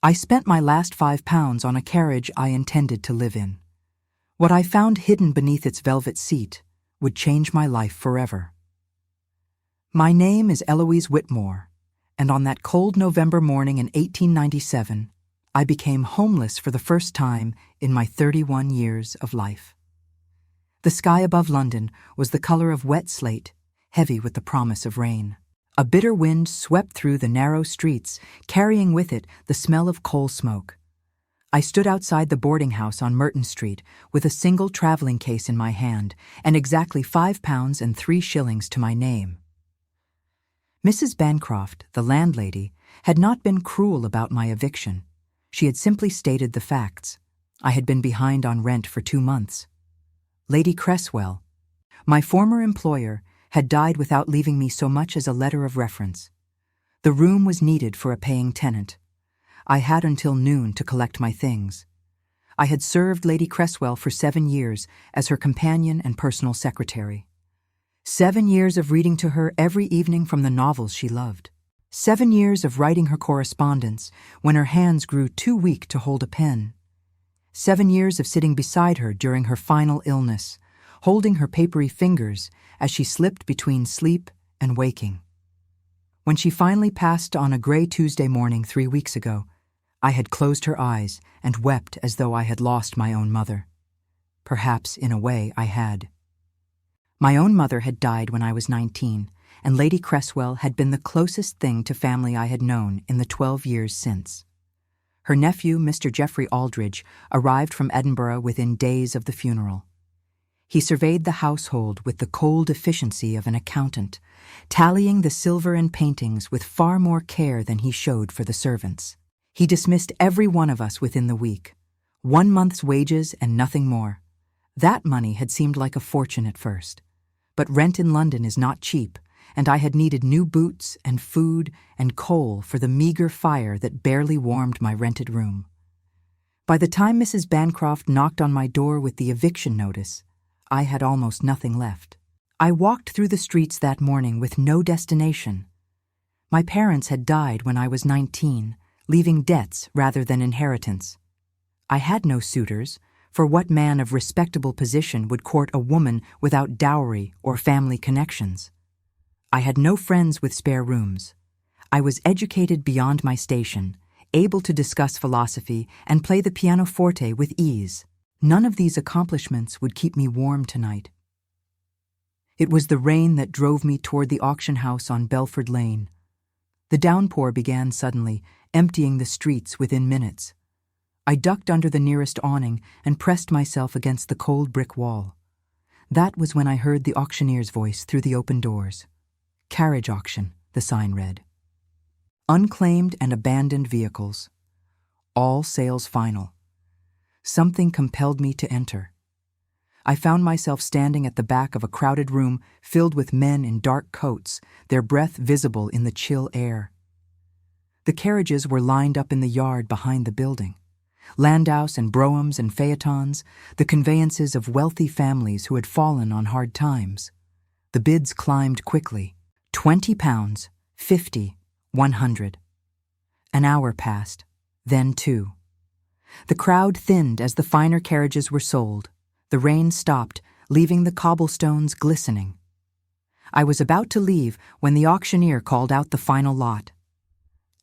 I spent my last £5 on a carriage I intended to live in. What I found hidden beneath its velvet seat would change my life forever. My name is Eloise Whitmore, and on that cold November morning in 1897, I became homeless for the first time in my 31 years of life. The sky above London was the color of wet slate, heavy with the promise of rain. A bitter wind swept through the narrow streets, carrying with it the smell of coal smoke. I stood outside the boarding house on Merton Street with a single traveling case in my hand and exactly £5 and 3 shillings to my name. Mrs. Bancroft, the landlady, had not been cruel about my eviction. She had simply stated the facts. I had been behind on rent for 2 months. Lady Cresswell, my former employer, had died without leaving me so much as a letter of reference. The room was needed for a paying tenant. I had until noon to collect my things. I had served Lady Cresswell for 7 years as her companion and personal secretary. 7 years of reading to her every evening from the novels she loved. 7 years of writing her correspondence when her hands grew too weak to hold a pen. 7 years of sitting beside her during her final illness, holding her papery fingers as she slipped between sleep and waking. When she finally passed on a gray Tuesday morning 3 weeks ago, I had closed her eyes and wept as though I had lost my own mother. Perhaps, in a way, I had. My own mother had died when I was 19, and Lady Cresswell had been the closest thing to family I had known in the 12 years since. Her nephew, Mr. Geoffrey Aldridge, arrived from Edinburgh within days of the funeral. He surveyed the household with the cold efficiency of an accountant, tallying the silver and paintings with far more care than he showed for the servants. He dismissed every one of us within the week. 1 month's wages and nothing more. That money had seemed like a fortune at first. But rent in London is not cheap, and I had needed new boots and food and coal for the meager fire that barely warmed my rented room. By the time Mrs. Bancroft knocked on my door with the eviction notice, I had almost nothing left. I walked through the streets that morning with no destination. My parents had died when I was 19, leaving debts rather than inheritance. I had no suitors, for what man of respectable position would court a woman without dowry or family connections? I had no friends with spare rooms. I was educated beyond my station, able to discuss philosophy and play the pianoforte with ease. None of these accomplishments would keep me warm tonight. It was the rain that drove me toward the auction house on Belford Lane. The downpour began suddenly, emptying the streets within minutes. I ducked under the nearest awning and pressed myself against the cold brick wall. That was when I heard the auctioneer's voice through the open doors. Carriage auction, the sign read. Unclaimed and abandoned vehicles. All sales final. Something compelled me to enter. I found myself standing at the back of a crowded room filled with men in dark coats, their breath visible in the chill air. The carriages were lined up in the yard behind the building. Landaus and broughams and phaetons, the conveyances of wealthy families who had fallen on hard times. The bids climbed quickly. £20, 50, 100. An hour passed, then 2. The crowd thinned as the finer carriages were sold. The rain stopped, leaving the cobblestones glistening. I was about to leave when the auctioneer called out the final lot.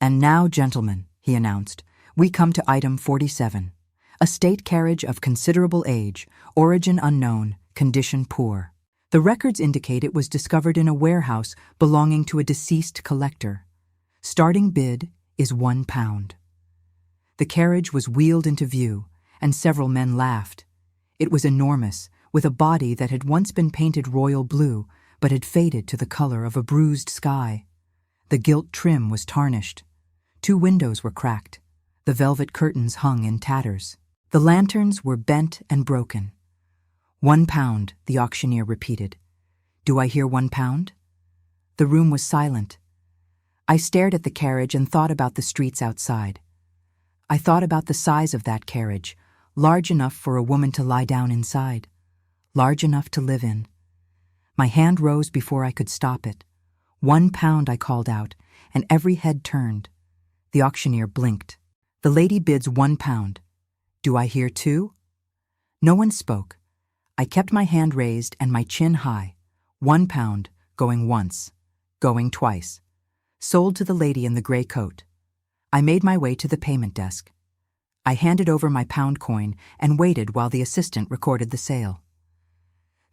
"And now, gentlemen," he announced, "we come to item 47, a state carriage of considerable age, origin unknown, condition poor. The records indicate it was discovered in a warehouse belonging to a deceased collector. Starting bid is £1. The carriage was wheeled into view, and several men laughed. It was enormous, with a body that had once been painted royal blue, but had faded to the color of a bruised sky. The gilt trim was tarnished. 2 windows were cracked. The velvet curtains hung in tatters. The lanterns were bent and broken. £1, the auctioneer repeated. "Do I hear £1?" The room was silent. I stared at the carriage and thought about the streets outside. I thought about the size of that carriage, large enough for a woman to lie down inside, large enough to live in. My hand rose before I could stop it. £1, I called out, and every head turned. The auctioneer blinked. The lady bids £1. Do I hear 2? No one spoke. I kept my hand raised and my chin high. £1, going once, going twice. Sold to the lady in the gray coat. I made my way to the payment desk. I handed over my pound coin and waited while the assistant recorded the sale.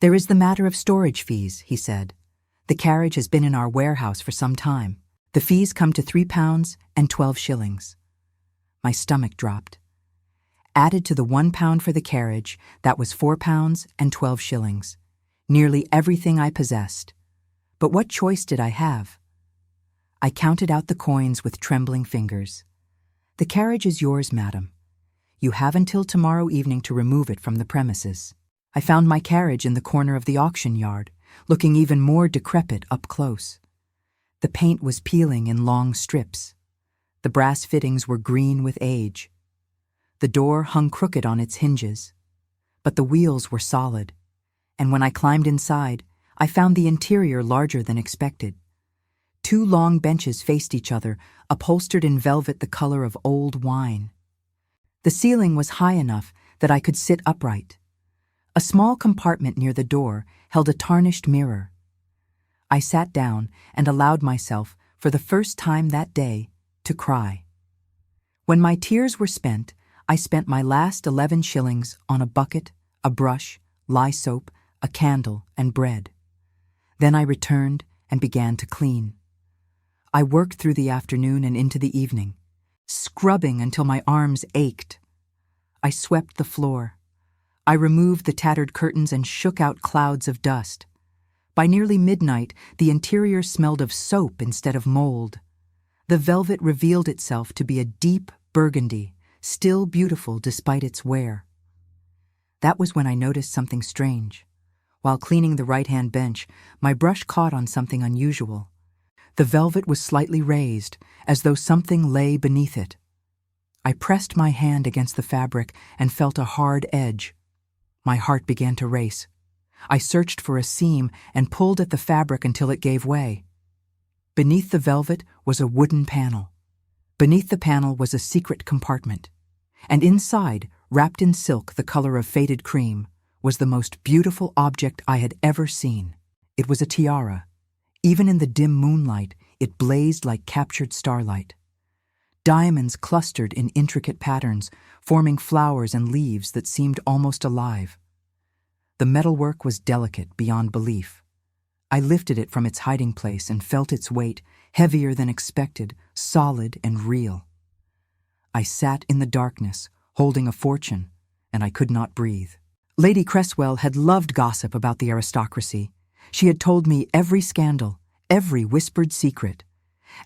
There is the matter of storage fees, he said. The carriage has been in our warehouse for some time. The fees come to £3 and 12 shillings. My stomach dropped. Added to the £1 for the carriage, that was £4 and 12 shillings. Nearly everything I possessed. But what choice did I have? I counted out the coins with trembling fingers. The carriage is yours, madam. You have until tomorrow evening to remove it from the premises. I found my carriage in the corner of the auction yard, looking even more decrepit up close. The paint was peeling in long strips. The brass fittings were green with age. The door hung crooked on its hinges, but the wheels were solid, and when I climbed inside, I found the interior larger than expected. 2 long benches faced each other, upholstered in velvet the color of old wine. The ceiling was high enough that I could sit upright. A small compartment near the door held a tarnished mirror. I sat down and allowed myself, for the first time that day, to cry. When my tears were spent, I spent my last 11 shillings on a bucket, a brush, lye soap, a candle, and bread. Then I returned and began to clean. I worked through the afternoon and into the evening, scrubbing until my arms ached. I swept the floor. I removed the tattered curtains and shook out clouds of dust. By nearly midnight, the interior smelled of soap instead of mold. The velvet revealed itself to be a deep burgundy, still beautiful despite its wear. That was when I noticed something strange. While cleaning the right-hand bench, my brush caught on something unusual. The velvet was slightly raised, as though something lay beneath it. I pressed my hand against the fabric and felt a hard edge. My heart began to race. I searched for a seam and pulled at the fabric until it gave way. Beneath the velvet was a wooden panel. Beneath the panel was a secret compartment, and inside, wrapped in silk the color of faded cream, was the most beautiful object I had ever seen. It was a tiara. Even in the dim moonlight, it blazed like captured starlight. Diamonds clustered in intricate patterns, forming flowers and leaves that seemed almost alive. The metalwork was delicate beyond belief. I lifted it from its hiding place and felt its weight, heavier than expected, solid and real. I sat in the darkness, holding a fortune, and I could not breathe. Lady Cresswell had loved gossip about the aristocracy. She had told me every scandal, every whispered secret.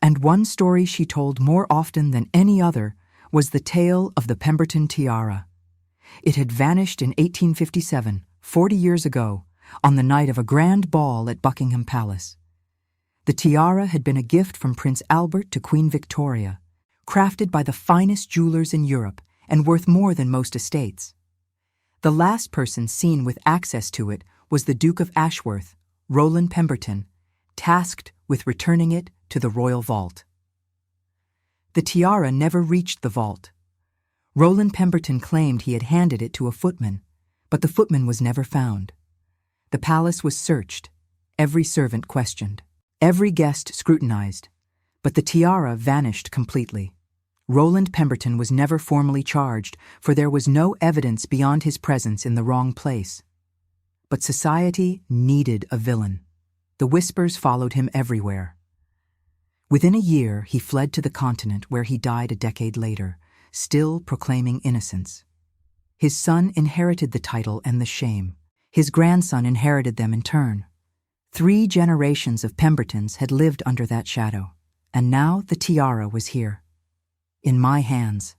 And one story she told more often than any other was the tale of the Pemberton tiara. It had vanished in 1857, 40 years ago, on the night of a grand ball at Buckingham Palace. The tiara had been a gift from Prince Albert to Queen Victoria, crafted by the finest jewelers in Europe and worth more than most estates. The last person seen with access to it was the Duke of Ashworth, Roland Pemberton, tasked with returning it to the royal vault. The tiara never reached the vault. Roland Pemberton claimed he had handed it to a footman, but the footman was never found. The palace was searched, every servant questioned, every guest scrutinized, but the tiara vanished completely. Roland Pemberton was never formally charged, for there was no evidence beyond his presence in the wrong place. But society needed a villain. The whispers followed him everywhere. Within a year, he fled to the continent, where he died a decade later, still proclaiming innocence. His son inherited the title and the shame. His grandson inherited them in turn. 3 generations of Pembertons had lived under that shadow, and now the tiara was here, in my hands,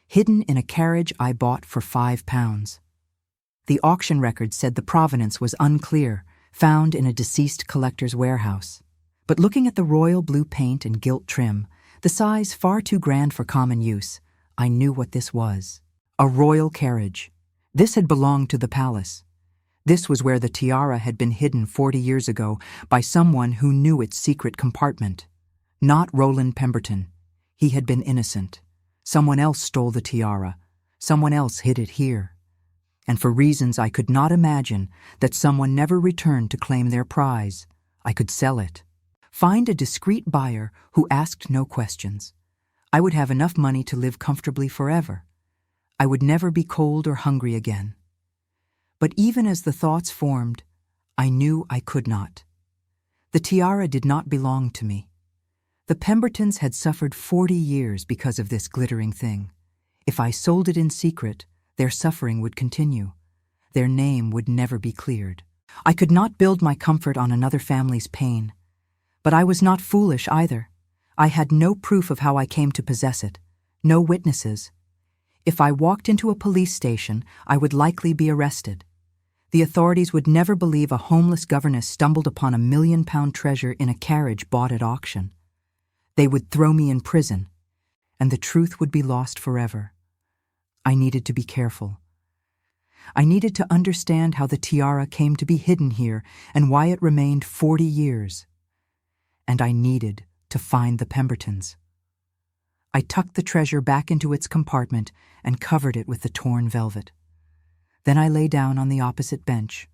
hidden in a carriage I bought for £5. The auction record said the provenance was unclear, found in a deceased collector's warehouse. But looking at the royal blue paint and gilt trim, the size far too grand for common use, I knew what this was. A royal carriage. This had belonged to the palace. This was where the tiara had been hidden 40 years ago by someone who knew its secret compartment. Not Roland Pemberton. He had been innocent. Someone else stole the tiara. Someone else hid it here. And for reasons I could not imagine, that someone never returned to claim their prize. I could sell it. Find a discreet buyer who asked no questions. I would have enough money to live comfortably forever. I would never be cold or hungry again. But even as the thoughts formed, I knew I could not. The tiara did not belong to me. The Pembertons had suffered 40 years because of this glittering thing. If I sold it in secret, their suffering would continue. Their name would never be cleared. I could not build my comfort on another family's pain. But I was not foolish either. I had no proof of how I came to possess it, no witnesses. If I walked into a police station, I would likely be arrested. The authorities would never believe a homeless governess stumbled upon a £1 million treasure in a carriage bought at auction. They would throw me in prison, and the truth would be lost forever. I needed to be careful. I needed to understand how the tiara came to be hidden here and why it remained 40 years. And I needed to find the Pembertons. I tucked the treasure back into its compartment and covered it with the torn velvet. Then I lay down on the opposite bench,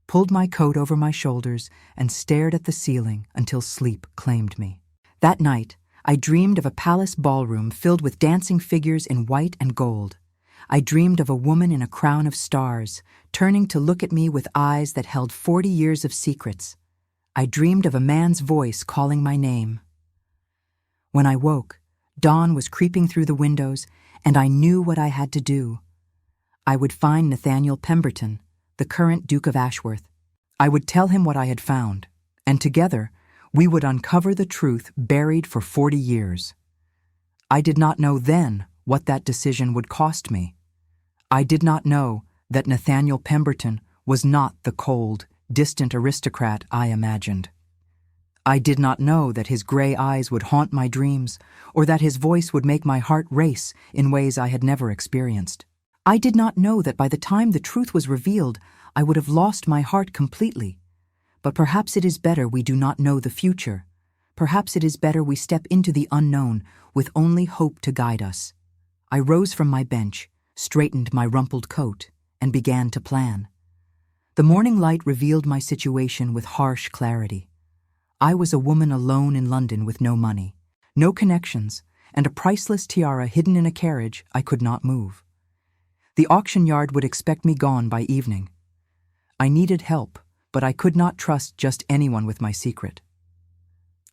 pulled my coat over my shoulders, and stared at the ceiling until sleep claimed me. That night, I dreamed of a palace ballroom filled with dancing figures in white and gold. I dreamed of a woman in a crown of stars, turning to look at me with eyes that held 40 years of secrets. I dreamed of a man's voice calling my name. When I woke, dawn was creeping through the windows, and I knew what I had to do. I would find Nathaniel Pemberton, the current Duke of Ashworth. I would tell him what I had found, and together we would uncover the truth buried for 40 years. I did not know then what that decision would cost me. I did not know that Nathaniel Pemberton was not the cold, distant aristocrat I imagined. I did not know that his gray eyes would haunt my dreams, or that his voice would make my heart race in ways I had never experienced. I did not know that by the time the truth was revealed, I would have lost my heart completely. But perhaps it is better we do not know the future. Perhaps it is better we step into the unknown with only hope to guide us. I rose from my bench, straightened my rumpled coat, and began to plan. The morning light revealed my situation with harsh clarity. I was a woman alone in London with no money, no connections, and a priceless tiara hidden in a carriage I could not move. The auction yard would expect me gone by evening. I needed help, but I could not trust just anyone with my secret.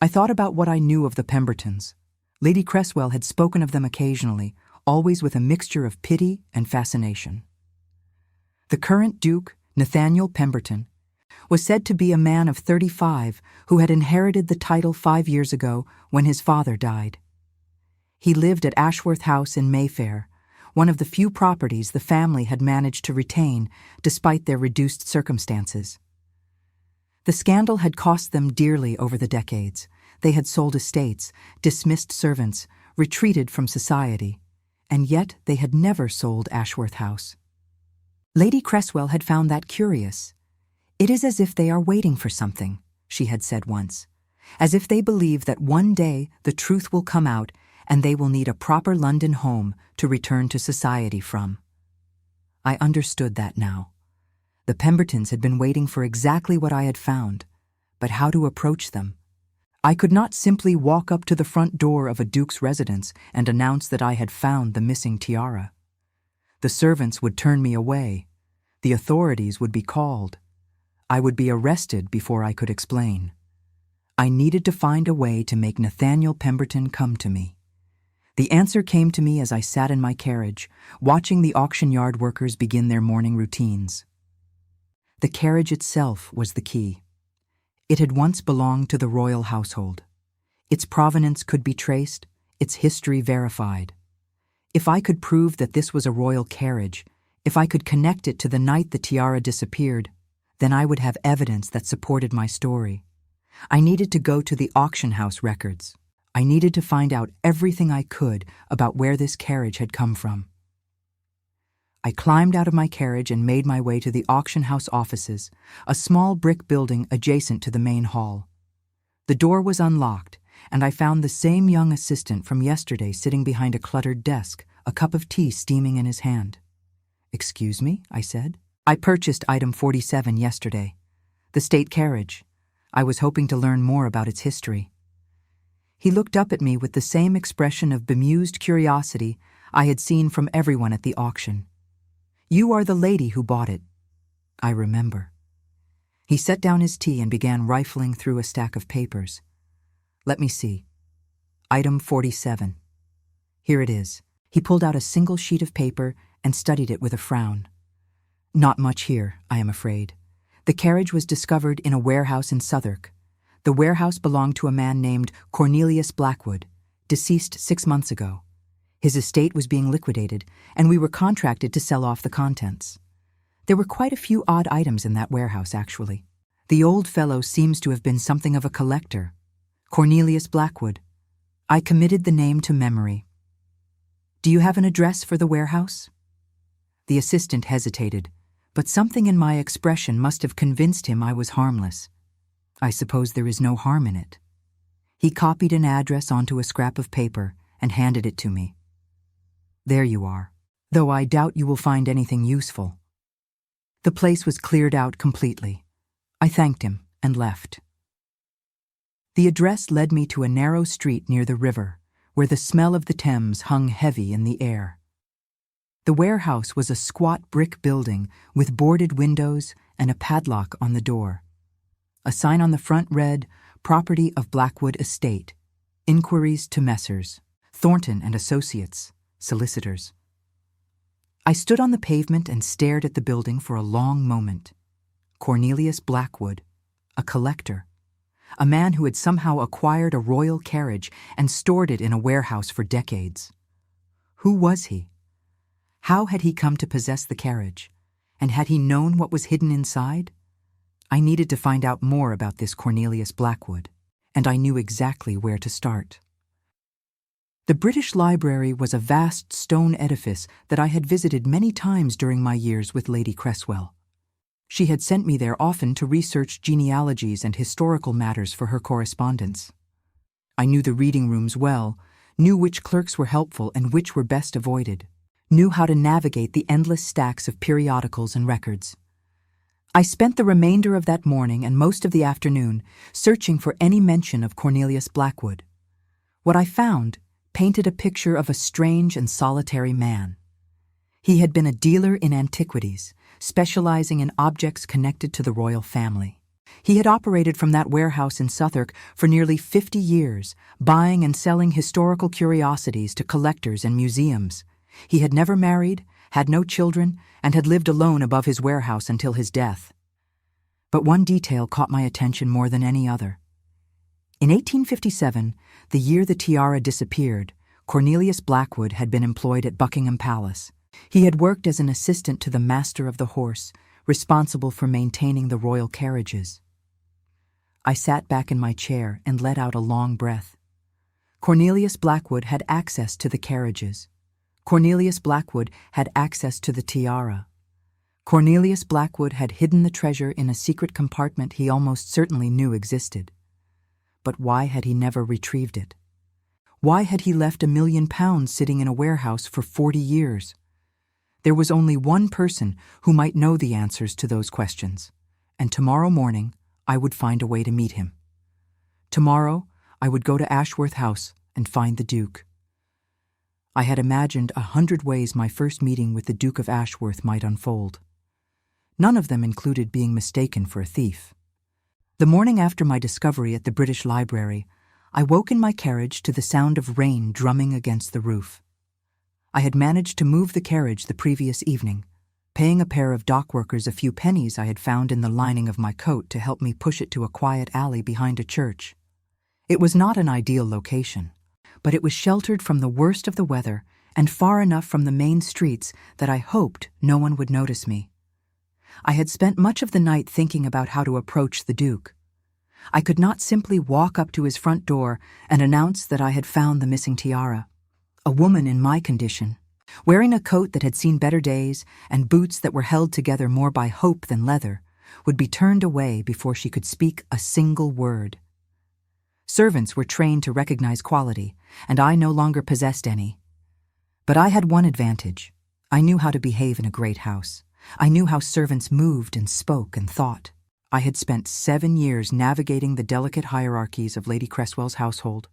I thought about what I knew of the Pembertons. Lady Cresswell had spoken of them occasionally, always with a mixture of pity and fascination. The current Duke, Nathaniel Pemberton, was said to be a man of 35 who had inherited the title 5 years ago when his father died. He lived at Ashworth House in Mayfair, one of the few properties the family had managed to retain despite their reduced circumstances. The scandal had cost them dearly over the decades. They had sold estates, dismissed servants, retreated from society, and yet they had never sold Ashworth House. Lady Cresswell had found that curious. "It is as if they are waiting for something," she had said once, "as if they believe that one day the truth will come out and they will need a proper London home to return to society from." I understood that now. The Pembertons had been waiting for exactly what I had found, but how to approach them? I could not simply walk up to the front door of a duke's residence and announce that I had found the missing tiara. The servants would turn me away. The authorities would be called. I would be arrested before I could explain. I needed to find a way to make Nathaniel Pemberton come to me. The answer came to me as I sat in my carriage, watching the auction yard workers begin their morning routines. The carriage itself was the key. It had once belonged to the royal household. Its provenance could be traced, its history verified. If I could prove that this was a royal carriage, if I could connect it to the night the tiara disappeared, then I would have evidence that supported my story. I needed to go to the auction house records. I needed to find out everything I could about where this carriage had come from. I climbed out of my carriage and made my way to the auction house offices, a small brick building adjacent to the main hall. The door was unlocked, and I found the same young assistant from yesterday sitting behind a cluttered desk, a cup of tea steaming in his hand. "Excuse me," I said. "I purchased item 47 yesterday. The state carriage. I was hoping to learn more about its history." He looked up at me with the same expression of bemused curiosity I had seen from everyone at the auction. "You are the lady who bought it." "I remember." He set down his tea and began rifling through a stack of papers. "Let me see. Item 47. Here it is." He pulled out a single sheet of paper and studied it with a frown. "Not much here, I am afraid. The carriage was discovered in a warehouse in Southwark. The warehouse belonged to a man named Cornelius Blackwood, deceased 6 months ago. His estate was being liquidated, and we were contracted to sell off the contents. There were quite a few odd items in that warehouse, actually. The old fellow seems to have been something of a collector. Cornelius Blackwood. I committed the name to memory. Do you have an address for the warehouse?" The assistant hesitated, but something in my expression must have convinced him I was harmless. "I suppose there is no harm in it." He copied an address onto a scrap of paper and handed it to me. "There you are, though I doubt you will find anything useful." The place was cleared out completely. I thanked him and left. The address led me to a narrow street near the river, where the smell of the Thames hung heavy in the air. The warehouse was a squat brick building with boarded windows and a padlock on the door. A sign on the front read, "Property of Blackwood Estate. Inquiries to Messrs. Thornton and Associates, Solicitors." I stood on the pavement and stared at the building for a long moment. Cornelius Blackwood, a collector. A man who had somehow acquired a royal carriage and stored it in a warehouse for decades. Who was he? How had he come to possess the carriage? And had he known what was hidden inside? I needed to find out more about this Cornelius Blackwood, and I knew exactly where to start. The British Library was a vast stone edifice that I had visited many times during my years with Lady Cresswell. She had sent me there often to research genealogies and historical matters for her correspondence. I knew the reading rooms well, knew which clerks were helpful and which were best avoided, knew how to navigate the endless stacks of periodicals and records. I spent the remainder of that morning and most of the afternoon searching for any mention of Cornelius Blackwood. What I found painted a picture of a strange and solitary man. He had been a dealer in antiquities, specializing in objects connected to the royal family. He had operated from that warehouse in Southwark for nearly 50 years, buying and selling historical curiosities to collectors and museums. He had never married, had no children, and had lived alone above his warehouse until his death. But one detail caught my attention more than any other. In 1857, the year the Tiara disappeared, Cornelius Blackwood had been employed at Buckingham Palace. He had worked as an assistant to the Master of the Horse, responsible for maintaining the royal carriages. I sat back in my chair and let out a long breath. Cornelius Blackwood had access to the carriages. Cornelius Blackwood had access to the Tiara. Cornelius Blackwood had hidden the treasure in a secret compartment he almost certainly knew existed. But why had he never retrieved it? Why had he left £1,000,000 sitting in a warehouse for 40 years? There was only one person who might know the answers to those questions, and tomorrow morning I would find a way to meet him. Tomorrow I would go to Ashworth House and find the Duke. I had imagined 100 ways my first meeting with the Duke of Ashworth might unfold. None of them included being mistaken for a thief. The morning after my discovery at the British Library, I woke in my carriage to the sound of rain drumming against the roof. I had managed to move the carriage the previous evening, paying a pair of dock workers a few pennies I had found in the lining of my coat to help me push it to a quiet alley behind a church. It was not an ideal location, but it was sheltered from the worst of the weather and far enough from the main streets that I hoped no one would notice me. I had spent much of the night thinking about how to approach the Duke. I could not simply walk up to his front door and announce that I had found the missing tiara. A woman in my condition, wearing a coat that had seen better days and boots that were held together more by hope than leather, would be turned away before she could speak a single word. Servants were trained to recognize quality, and I no longer possessed any. But I had one advantage. I knew how to behave in a great house. I knew how servants moved and spoke and thought. I had spent 7 years navigating the delicate hierarchies of Lady Cresswell's household,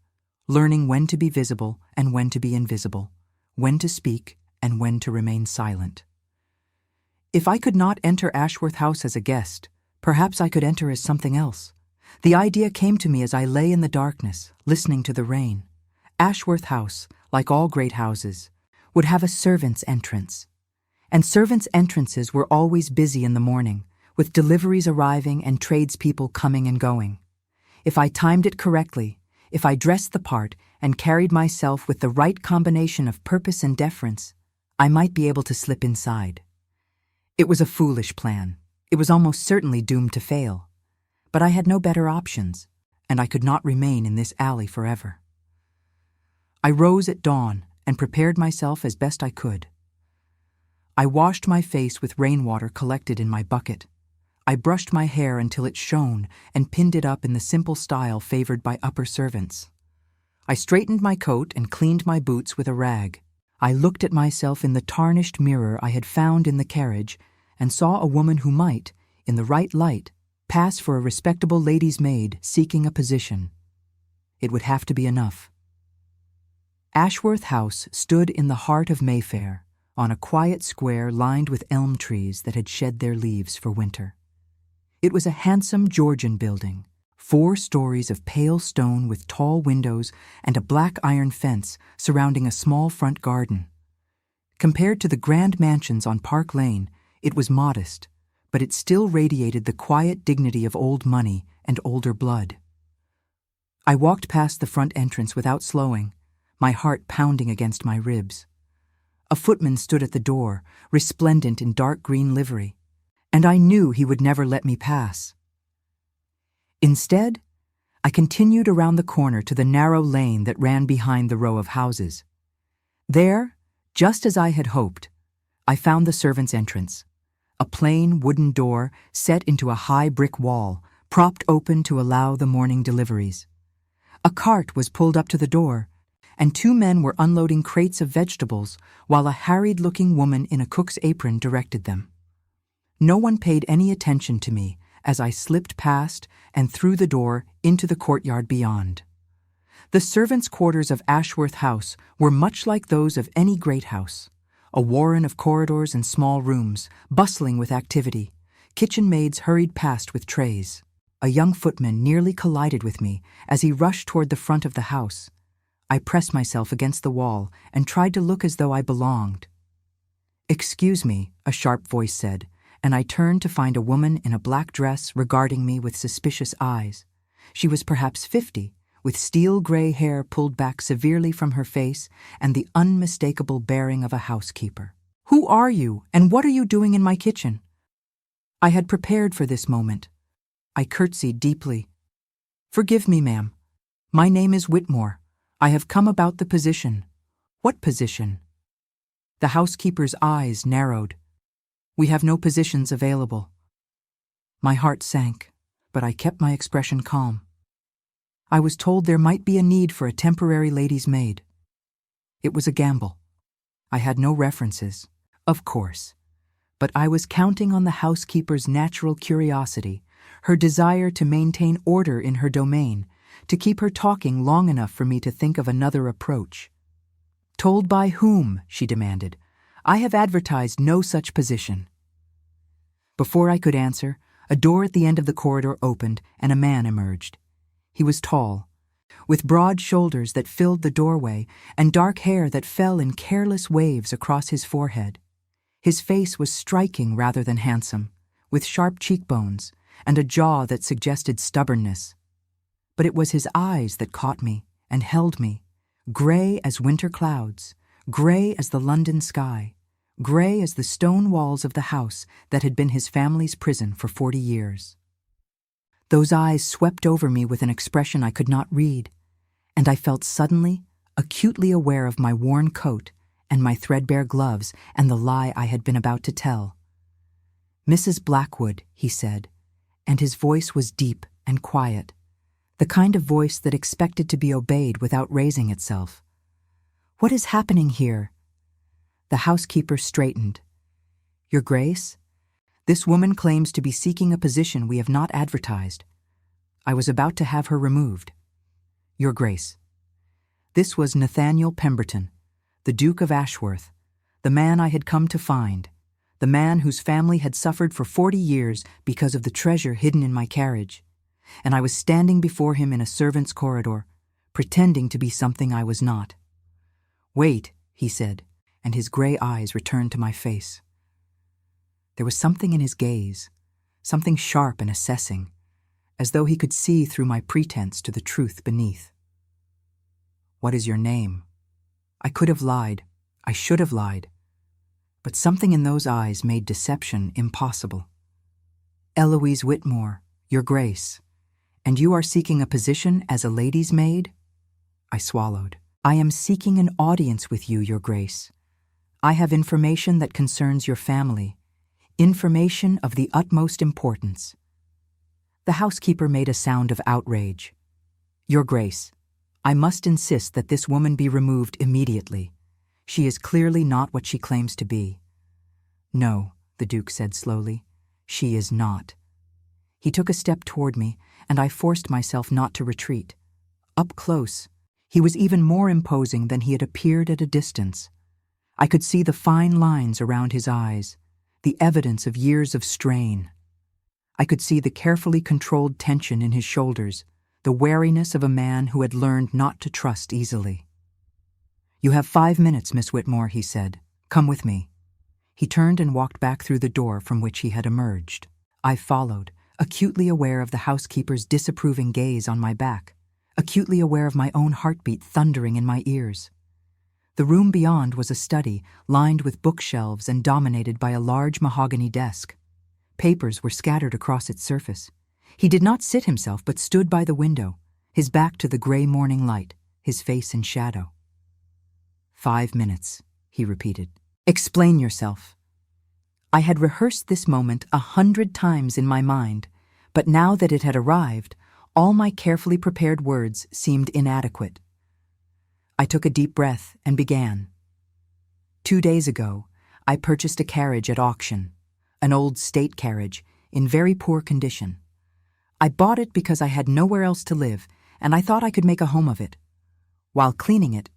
learning when to be visible and when to be invisible, when to speak and when to remain silent. If I could not enter Ashworth House as a guest, perhaps I could enter as something else. The idea came to me as I lay in the darkness, listening to the rain. Ashworth House, like all great houses, would have a servant's entrance. And servants' entrances were always busy in the morning, with deliveries arriving and tradespeople coming and going. If I timed it correctly, if I dressed the part and carried myself with the right combination of purpose and deference, I might be able to slip inside. It was a foolish plan. It was almost certainly doomed to fail. But I had no better options, and I could not remain in this alley forever. I rose at dawn and prepared myself as best I could. I washed my face with rainwater collected in my bucket. I brushed my hair until it shone and pinned it up in the simple style favored by upper servants. I straightened my coat and cleaned my boots with a rag. I looked at myself in the tarnished mirror I had found in the carriage and saw a woman who might, in the right light, pass for a respectable lady's maid seeking a position. It would have to be enough. Ashworth House stood in the heart of Mayfair, on a quiet square lined with elm trees that had shed their leaves for winter. It was a handsome Georgian building, 4 stories of pale stone with tall windows and a black iron fence surrounding a small front garden. Compared to the grand mansions on Park Lane, it was modest, but it still radiated the quiet dignity of old money and older blood. I walked past the front entrance without slowing, my heart pounding against my ribs. A footman stood at the door, resplendent in dark green livery, and I knew he would never let me pass. Instead, I continued around the corner to the narrow lane that ran behind the row of houses. There, just as I had hoped, I found the servants' entrance, a plain wooden door set into a high brick wall, propped open to allow the morning deliveries. A cart was pulled up to the door, and 2 men were unloading crates of vegetables while a harried-looking woman in a cook's apron directed them. No one paid any attention to me as I slipped past and through the door into the courtyard beyond. The servants' quarters of Ashworth House were much like those of any great house, a warren of corridors and small rooms, bustling with activity. Kitchen maids hurried past with trays. A young footman nearly collided with me as he rushed toward the front of the house. I pressed myself against the wall and tried to look as though I belonged. "Excuse me," a sharp voice said, and I turned to find a woman in a black dress regarding me with suspicious eyes. She was perhaps 50, with steel-gray hair pulled back severely from her face and the unmistakable bearing of a housekeeper. "Who are you, and what are you doing in my kitchen?" I had prepared for this moment. I curtsied deeply. "Forgive me, ma'am. My name is Whitmore. I have come about the position." "What position?" The housekeeper's eyes narrowed. "We have no positions available." My heart sank, but I kept my expression calm. I was told there might be a need for a temporary lady's maid. It was a gamble. I had no references, of course, but I was counting on the housekeeper's natural curiosity, her desire to maintain order in her domain, to keep her talking long enough for me to think of another approach. "Told by whom?" she demanded. "I have advertised no such position." Before I could answer, a door at the end of the corridor opened and a man emerged. He was tall, with broad shoulders that filled the doorway and dark hair that fell in careless waves across his forehead. His face was striking rather than handsome, with sharp cheekbones and a jaw that suggested stubbornness. But it was his eyes that caught me and held me, gray as winter clouds, gray as the London sky, gray as the stone walls of the house that had been his family's prison for 40 years. Those eyes swept over me with an expression I could not read, and I felt suddenly, acutely aware of my worn coat and my threadbare gloves and the lie I had been about to tell. "Mrs. Blackwood," he said, and his voice was deep and quiet. the kind of voice that expected to be obeyed without raising itself. "What is happening here?" The housekeeper straightened. "Your Grace, this woman claims to be seeking a position we have not advertised. I was about to have her removed." "Your Grace." This was Nathaniel Pemberton, the Duke of Ashworth, the man I had come to find, the man whose family had suffered for 40 years because of the treasure hidden in my carriage, and I was standing before him in a servant's corridor, pretending to be something I was not. "Wait," he said, and his gray eyes returned to my face. There was something in his gaze, something sharp and assessing, as though he could see through my pretense to the truth beneath. "What is your name?" I could have lied. I should have lied. But something in those eyes made deception impossible. "Eloise Whitmore, Your Grace. And you are seeking a position as a lady's maid?" I swallowed. "I am seeking an audience with you, Your Grace. I have information that concerns your family, information of the utmost importance." The housekeeper made a sound of outrage. "Your Grace, I must insist that this woman be removed immediately. She is clearly not what she claims to be." "No," the Duke said slowly, "she is not." He took a step toward me, and I forced myself not to retreat. Up close, he was even more imposing than he had appeared at a distance. I could see the fine lines around his eyes, the evidence of years of strain. I could see the carefully controlled tension in his shoulders, the wariness of a man who had learned not to trust easily. "You have 5 minutes, Miss Whitmore," he said. "Come with me." He turned and walked back through the door from which he had emerged. I followed, acutely aware of the housekeeper's disapproving gaze on my back, acutely aware of my own heartbeat thundering in my ears. The room beyond was a study, lined with bookshelves and dominated by a large mahogany desk. Papers were scattered across its surface. He did not sit himself, but stood by the window, his back to the gray morning light, his face in shadow. 5 minutes, he repeated. "Explain yourself." I had rehearsed this moment 100 times in my mind, but now that it had arrived, all my carefully prepared words seemed inadequate. I took a deep breath and began. 2 days ago, I purchased a carriage at auction, an old state carriage in very poor condition. I bought it because I had nowhere else to live, and I thought I could make a home of it. While cleaning it,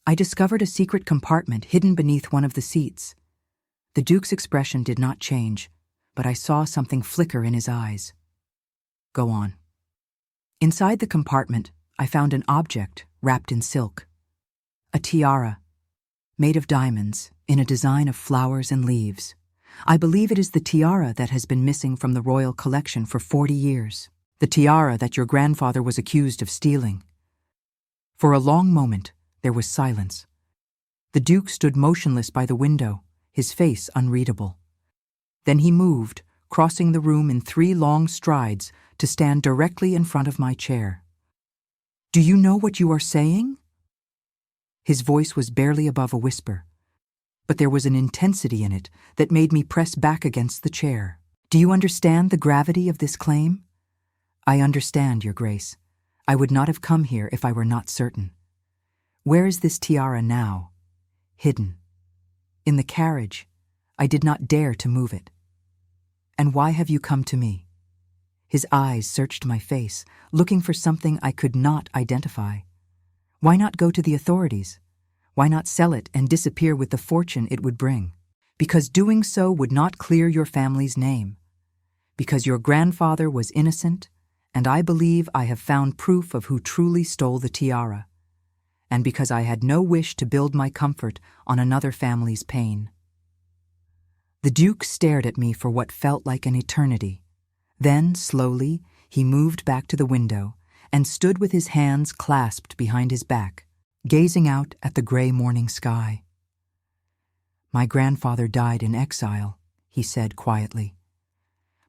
I discovered a secret compartment hidden beneath one of the seats. The Duke's expression did not change, but I saw something flicker in his eyes. "Go on." Inside the compartment, I found an object wrapped in silk. A tiara, made of diamonds, in a design of flowers and leaves. I believe it is the tiara that has been missing from the royal collection for 40 years. The tiara that your grandfather was accused of stealing. For a long moment, there was silence. The Duke stood motionless by the window, his face unreadable. Then he moved, crossing the room in 3 long strides to stand directly in front of my chair. "Do you know what you are saying?" His voice was barely above a whisper, but there was an intensity in it that made me press back against the chair. "Do you understand the gravity of this claim?" "I understand, Your Grace. I would not have come here if I were not certain." "Where is this tiara now?" "Hidden. In the carriage. I did not dare to move it." "And why have you come to me?" His eyes searched my face, looking for something I could not identify. "Why not go to the authorities? Why not sell it and disappear with the fortune it would bring?" "Because doing so would not clear your family's name. Because your grandfather was innocent, and I believe I have found proof of who truly stole the tiara. And because I had no wish to build my comfort on another family's pain." The Duke stared at me for what felt like an eternity. Then, slowly, he moved back to the window and stood with his hands clasped behind his back, gazing out at the gray morning sky. "My grandfather died in exile," he said quietly.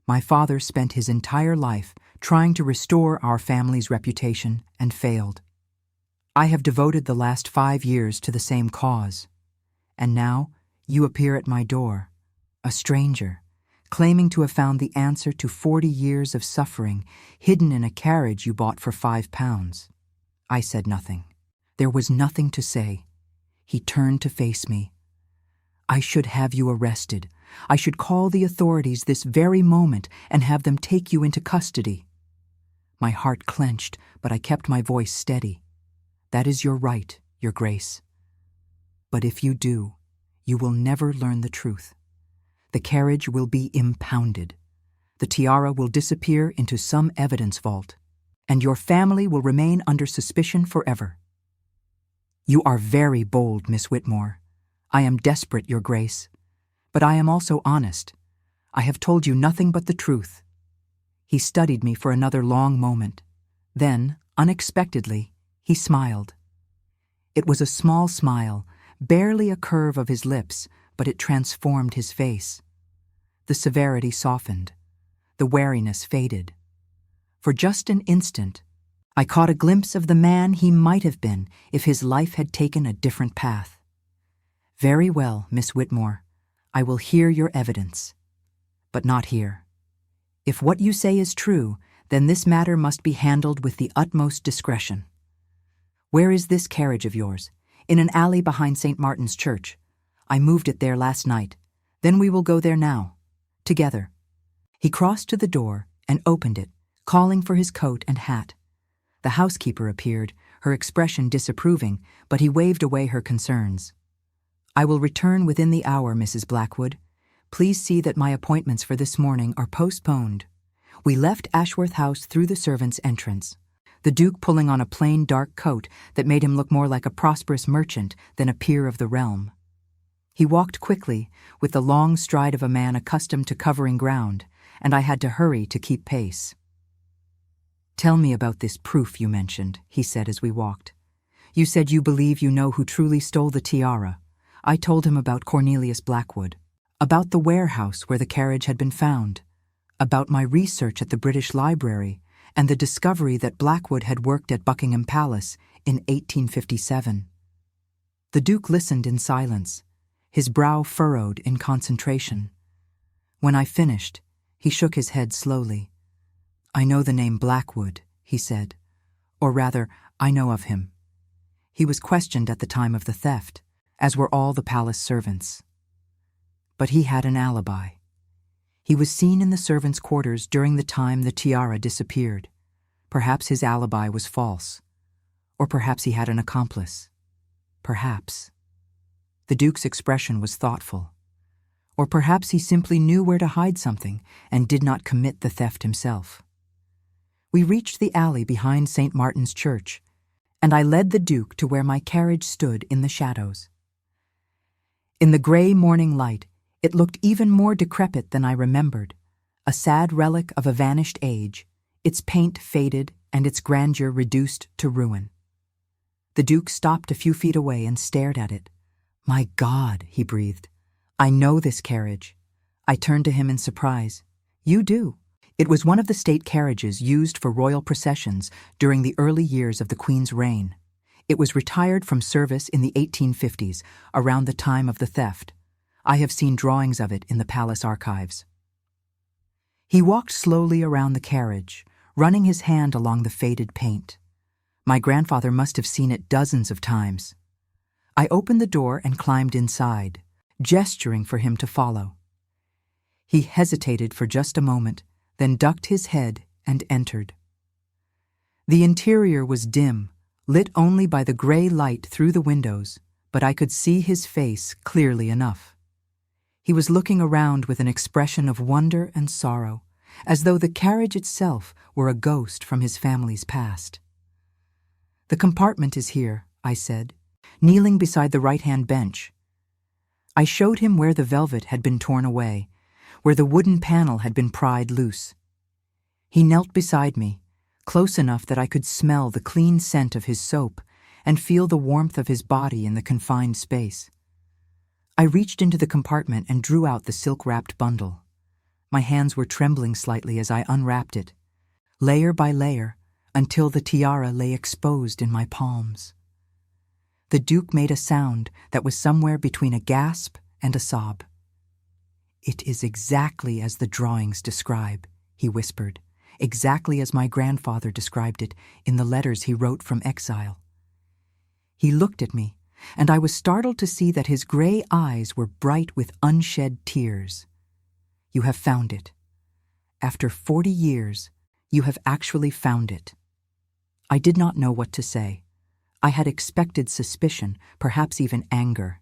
"My father spent his entire life trying to restore our family's reputation and failed. I have devoted the last 5 years to the same cause. And now you appear at my door, a stranger, claiming to have found the answer to 40 years of suffering hidden in a carriage you bought for £5. I said nothing. There was nothing to say. He turned to face me. I should have you arrested. I should call the authorities this very moment and have them take you into custody. My heart clenched, but I kept my voice steady. That is your right, Your Grace. But if you do, you will never learn the truth. The carriage will be impounded. The tiara will disappear into some evidence vault, and your family will remain under suspicion forever. You are very bold, Miss Whitmore. I am desperate, Your Grace. But I am also honest. I have told you nothing but the truth. He studied me for another long moment. Then, unexpectedly, he smiled. It was a small smile, barely a curve of his lips, but it transformed his face. The severity softened. The wariness faded. For just an instant, I caught a glimpse of the man he might have been if his life had taken a different path. Very well, Miss Whitmore. I will hear your evidence. But not here. If what you say is true, then this matter must be handled with the utmost discretion. Where is this carriage of yours? In an alley behind St. Martin's Church. I moved it there last night. Then we will go there now. Together. He crossed to the door and opened it, calling for his coat and hat. The housekeeper appeared, her expression disapproving, but he waved away her concerns. I will return within the hour, Mrs. Blackwood. Please see that my appointments for this morning are postponed. We left Ashworth House through the servants' entrance, the Duke pulling on a plain dark coat that made him look more like a prosperous merchant than a peer of the realm. He walked quickly, with the long stride of a man accustomed to covering ground, and I had to hurry to keep pace. Tell me about this proof you mentioned, he said as we walked. You said you believe you know who truly stole the tiara. I told him about Cornelius Blackwood, about the warehouse where the carriage had been found, about my research at the British Library, and the discovery that Blackwood had worked at Buckingham Palace in 1857. The Duke listened in silence, his brow furrowed in concentration. When I finished, he shook his head slowly. I know the name Blackwood, he said. Or rather, I know of him. He was questioned at the time of the theft, as were all the palace servants. But he had an alibi. He was seen in the servants' quarters during the time the tiara disappeared. Perhaps his alibi was false. Or perhaps he had an accomplice. Perhaps. The Duke's expression was thoughtful. Or perhaps he simply knew where to hide something and did not commit the theft himself. We reached the alley behind St. Martin's Church, and I led the Duke to where my carriage stood in the shadows. In the gray morning light, it looked even more decrepit than I remembered, a sad relic of a vanished age, its paint faded and its grandeur reduced to ruin. The Duke stopped a few feet away and stared at it. My God, he breathed. I know this carriage. I turned to him in surprise. You do. It was one of the state carriages used for royal processions during the early years of the Queen's reign. It was retired from service in the 1850s, around the time of the theft. I have seen drawings of it in the palace archives. He walked slowly around the carriage, running his hand along the faded paint. My grandfather must have seen it dozens of times. I opened the door and climbed inside, gesturing for him to follow. He hesitated for just a moment, then ducked his head and entered. The interior was dim, lit only by the gray light through the windows, but I could see his face clearly enough. He was looking around with an expression of wonder and sorrow, as though the carriage itself were a ghost from his family's past. The compartment is here, I said, kneeling beside the right-hand bench. I showed him where the velvet had been torn away, where the wooden panel had been pried loose. He knelt beside me, close enough that I could smell the clean scent of his soap and feel the warmth of his body in the confined space. I reached into the compartment and drew out the silk-wrapped bundle. My hands were trembling slightly as I unwrapped it, layer by layer, until the tiara lay exposed in my palms. The Duke made a sound that was somewhere between a gasp and a sob. "It is exactly as the drawings describe," he whispered, "exactly as my grandfather described it in the letters he wrote from exile." He looked at me, and I was startled to see that his gray eyes were bright with unshed tears. "You have found it. After 40 years, you have actually found it." I did not know what to say. I had expected suspicion, perhaps even anger.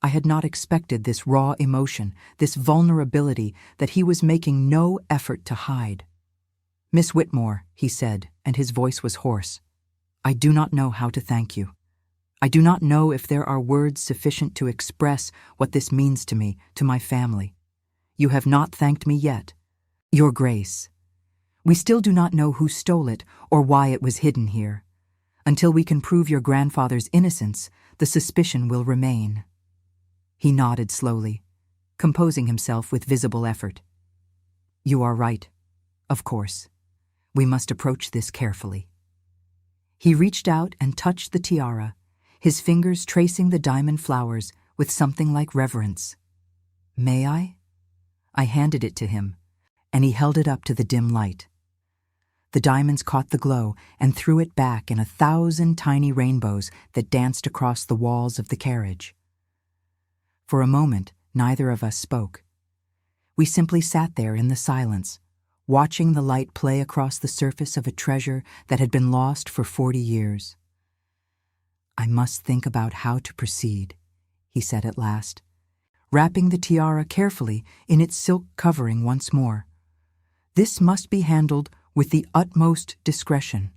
I had not expected this raw emotion, this vulnerability that he was making no effort to hide. "Miss Whitmore," he said, and his voice was hoarse, "I do not know how to thank you. I do not know if there are words sufficient to express what this means to me, to my family. You have not thanked me yet. Your Grace. We still do not know who stole it or why it was hidden here. Until we can prove your grandfather's innocence, the suspicion will remain." He nodded slowly, composing himself with visible effort. "You are right. Of course. We must approach this carefully." He reached out and touched the tiara, his fingers tracing the diamond flowers with something like reverence. "May I?" I handed it to him, and he held it up to the dim light. The diamonds caught the glow and threw it back in 1,000 tiny rainbows that danced across the walls of the carriage. For a moment, neither of us spoke. We simply sat there in the silence, watching the light play across the surface of a treasure that had been lost for 40 years. "I must think about how to proceed," he said at last, wrapping the tiara carefully in its silk covering once more. "This must be handled with the utmost discretion.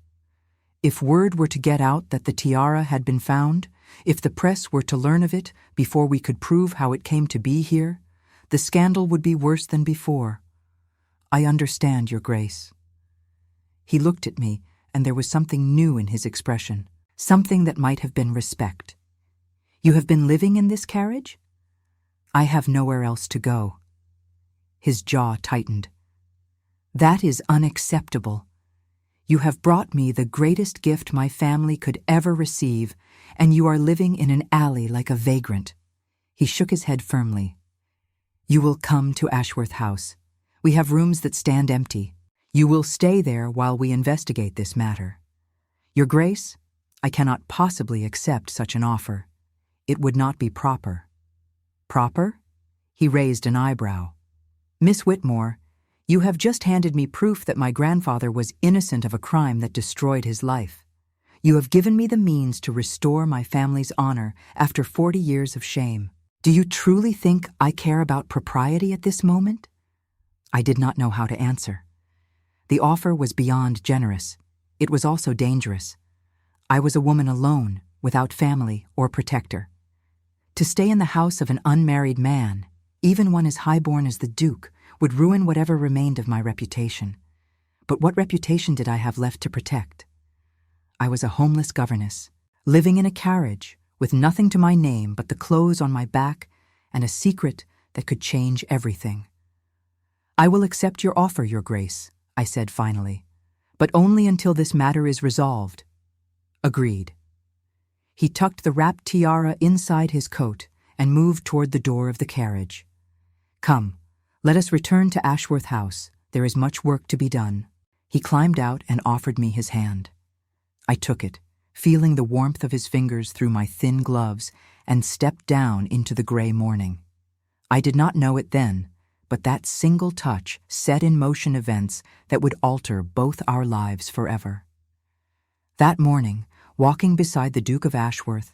If word were to get out that the tiara had been found, if the press were to learn of it before we could prove how it came to be here, the scandal would be worse than before. I understand, Your Grace." He looked at me, and there was something new in his expression, something that might have been respect. "You have been living in this carriage?" "I have nowhere else to go." His jaw tightened. "That is unacceptable. You have brought me the greatest gift my family could ever receive, and you are living in an alley like a vagrant." He shook his head firmly. "You will come to Ashworth House. We have rooms that stand empty. You will stay there while we investigate this matter. Your Grace, I cannot possibly accept such an offer. It would not be proper." "Proper?" He raised an eyebrow. "Miss Whitmore, you have just handed me proof that my grandfather was innocent of a crime that destroyed his life. You have given me the means to restore my family's honor after 40 years of shame. Do you truly think I care about propriety at this moment?" I did not know how to answer. The offer was beyond generous. It was also dangerous. I was a woman alone, without family or protector. To stay in the house of an unmarried man, even one as highborn as the Duke, would ruin whatever remained of my reputation. But what reputation did I have left to protect? I was a homeless governess, living in a carriage, with nothing to my name but the clothes on my back and a secret that could change everything. "I will accept your offer, Your Grace," I said finally, "but only until this matter is resolved." "Agreed." He tucked the wrapped tiara inside his coat and moved toward the door of the carriage. "Come, let us return to Ashworth House. There is much work to be done." He climbed out and offered me his hand. I took it, feeling the warmth of his fingers through my thin gloves, and stepped down into the gray morning. I did not know it then, but that single touch set in motion events that would alter both our lives forever. That morning, walking beside the Duke of Ashworth,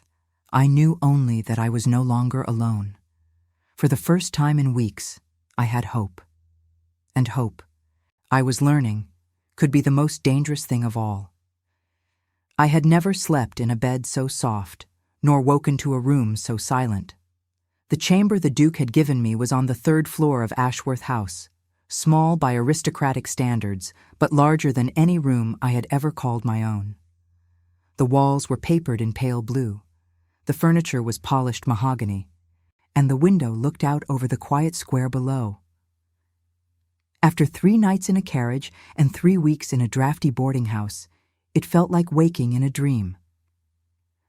I knew only that I was no longer alone. For the first time in weeks, I had hope. And hope, I was learning, could be the most dangerous thing of all. I had never slept in a bed so soft, nor woken to a room so silent. The chamber the Duke had given me was on the 3rd floor of Ashworth House, small by aristocratic standards, but larger than any room I had ever called my own. The walls were papered in pale blue, the furniture was polished mahogany, and the window looked out over the quiet square below. After 3 nights in a carriage and 3 weeks in a drafty boarding house, it felt like waking in a dream.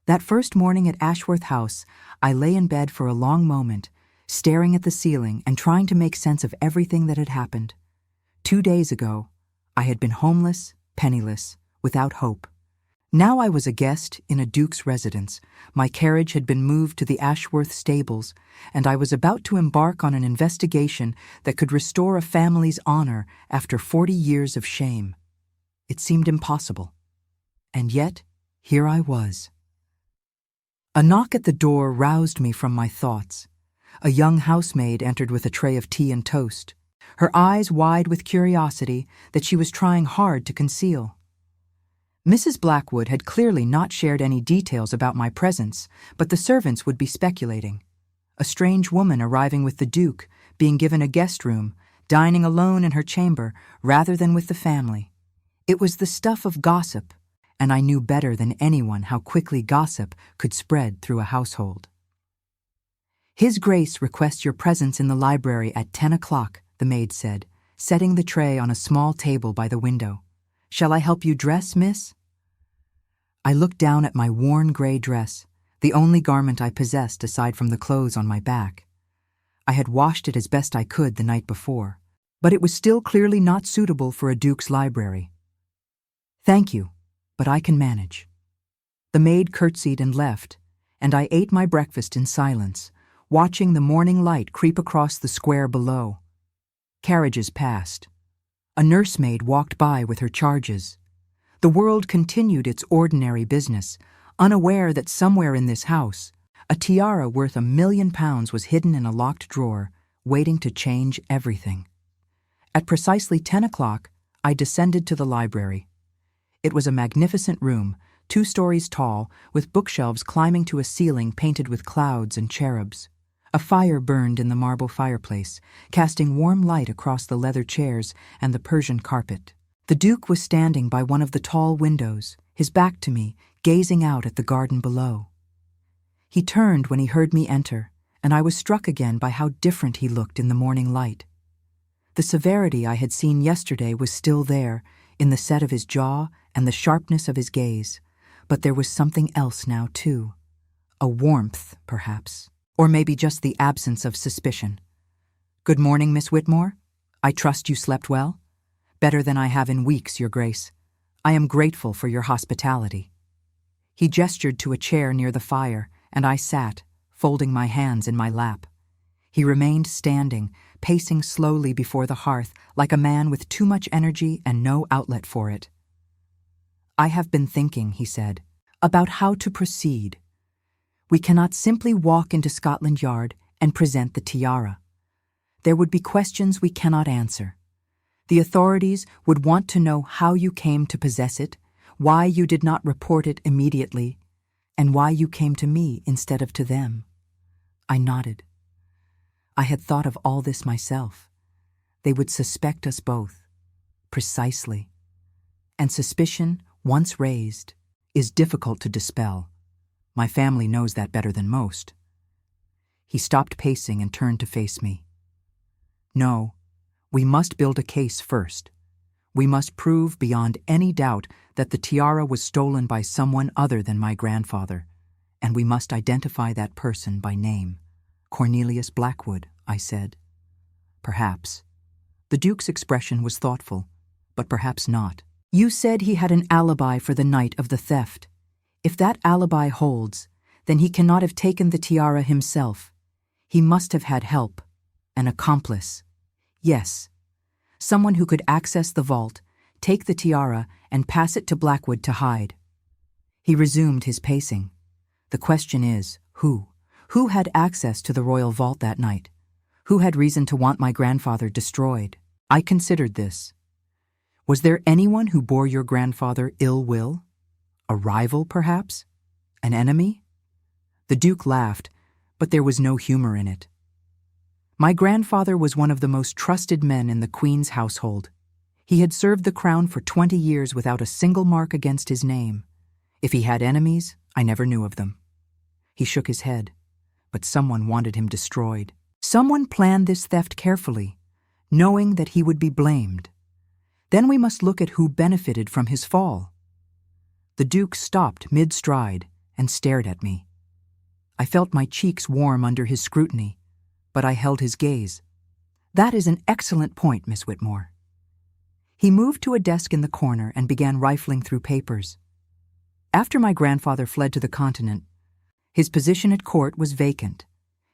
That first morning at Ashworth House, I lay in bed for a long moment, staring at the ceiling and trying to make sense of everything that had happened. 2 days ago, I had been homeless, penniless, without hope. Now I was a guest in a duke's residence. My carriage had been moved to the Ashworth stables, and I was about to embark on an investigation that could restore a family's honor after 40 years of shame. It seemed impossible. And yet, here I was. A knock at the door roused me from my thoughts. A young housemaid entered with a tray of tea and toast, her eyes wide with curiosity that she was trying hard to conceal. Mrs. Blackwood had clearly not shared any details about my presence, but the servants would be speculating. A strange woman arriving with the Duke, being given a guest room, dining alone in her chamber rather than with the family. It was the stuff of gossip, and I knew better than anyone how quickly gossip could spread through a household. "His Grace requests your presence in the library at 10 o'clock, the maid said, setting the tray on a small table by the window. "Shall I help you dress, miss?" I looked down at my worn gray dress, the only garment I possessed aside from the clothes on my back. I had washed it as best I could the night before, but it was still clearly not suitable for a duke's library. "Thank you, but I can manage." The maid curtsied and left, and I ate my breakfast in silence, watching the morning light creep across the square below. Carriages passed. A nursemaid walked by with her charges. The world continued its ordinary business, unaware that somewhere in this house, a tiara worth £1 million was hidden in a locked drawer, waiting to change everything. At precisely 10 o'clock, I descended to the library. It was a magnificent room, 2 stories tall, with bookshelves climbing to a ceiling painted with clouds and cherubs. A fire burned in the marble fireplace, casting warm light across the leather chairs and the Persian carpet. The Duke was standing by one of the tall windows, his back to me, gazing out at the garden below. He turned when he heard me enter, and I was struck again by how different he looked in the morning light. The severity I had seen yesterday was still there, in the set of his jaw and the sharpness of his gaze, but there was something else now, too. A warmth, perhaps, or maybe just the absence of suspicion. "Good morning, Miss Whitmore. I trust you slept well? Better than I have in weeks, Your Grace. I am grateful for your hospitality." He gestured to a chair near the fire, and I sat, folding my hands in my lap. He remained standing, pacing slowly before the hearth, like a man with too much energy and no outlet for it. "I have been thinking," he said, "about how to proceed. We cannot simply walk into Scotland Yard and present the tiara. There would be questions we cannot answer. The authorities would want to know how you came to possess it, why you did not report it immediately, and why you came to me instead of to them." I nodded. I had thought of all this myself. They would suspect us both. Precisely. And suspicion, once raised, is difficult to dispel. My family knows that better than most. He stopped pacing and turned to face me. "No, we must build a case first. We must prove beyond any doubt that the tiara was stolen by someone other than my grandfather, and we must identify that person by name." "Cornelius Blackwood," I said. "Perhaps." The Duke's expression was thoughtful, but perhaps not. "You said he had an alibi for the night of the theft. If that alibi holds, then he cannot have taken the tiara himself. He must have had help, an accomplice. Yes, someone who could access the vault, take the tiara, and pass it to Blackwood to hide." He resumed his pacing. "The question is, who? Who had access to the royal vault that night? Who had reason to want my grandfather destroyed?" I considered this. "Was there anyone who bore your grandfather ill will? A rival, perhaps? An enemy?" The Duke laughed, but there was no humor in it. "My grandfather was one of the most trusted men in the Queen's household. He had served the crown for 20 years without a single mark against his name. If he had enemies, I never knew of them." He shook his head. "But someone wanted him destroyed. Someone planned this theft carefully, knowing that he would be blamed. Then we must look at who benefited from his fall." The Duke stopped mid-stride and stared at me. I felt my cheeks warm under his scrutiny, but I held his gaze. "That is an excellent point, Miss Whitmore." He moved to a desk in the corner and began rifling through papers. After my grandfather fled to the continent, his position at court was vacant.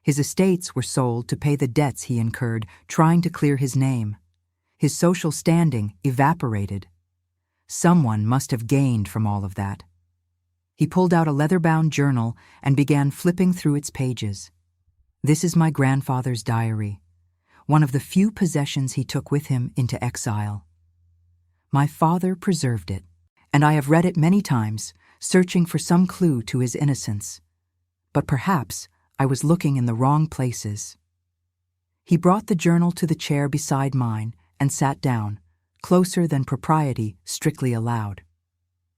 His estates were sold to pay the debts he incurred trying to clear his name. His social standing evaporated. Someone must have gained from all of that. He pulled out a leather-bound journal and began flipping through its pages. This is my grandfather's diary, one of the few possessions he took with him into exile. My father preserved it, and I have read it many times, searching for some clue to his innocence. But perhaps I was looking in the wrong places. He brought the journal to the chair beside mine and sat down, closer than propriety strictly allowed.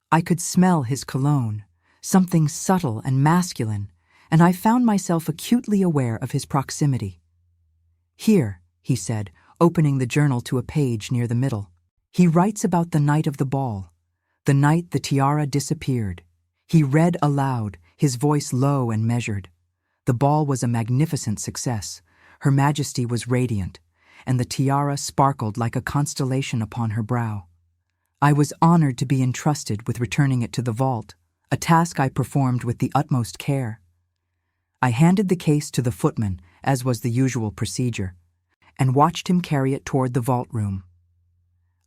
I could smell his cologne, something subtle and masculine, and I found myself acutely aware of his proximity. "Here," he said, opening the journal to a page near the middle. "He writes about the night of the ball, the night the tiara disappeared." He read aloud, his voice low and measured. The ball was a magnificent success. Her Majesty was radiant, and the tiara sparkled like a constellation upon her brow. I was honored to be entrusted with returning it to the vault, a task I performed with the utmost care. I handed the case to the footman, as was the usual procedure, and watched him carry it toward the vault room.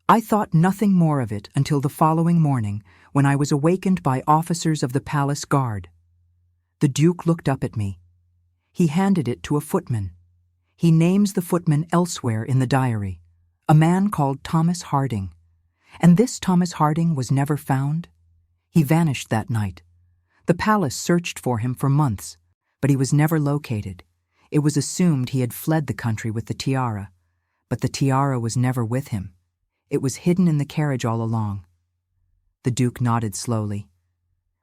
I thought nothing more of it until the following morning, when I was awakened by officers of the palace guard. The Duke looked up at me. He handed it to a footman. He names the footman elsewhere in the diary, a man called Thomas Harding. And this Thomas Harding was never found. He vanished that night. The palace searched for him for months, but he was never located. It was assumed he had fled the country with the tiara, but the tiara was never with him. It was hidden in the carriage all along. The Duke nodded slowly,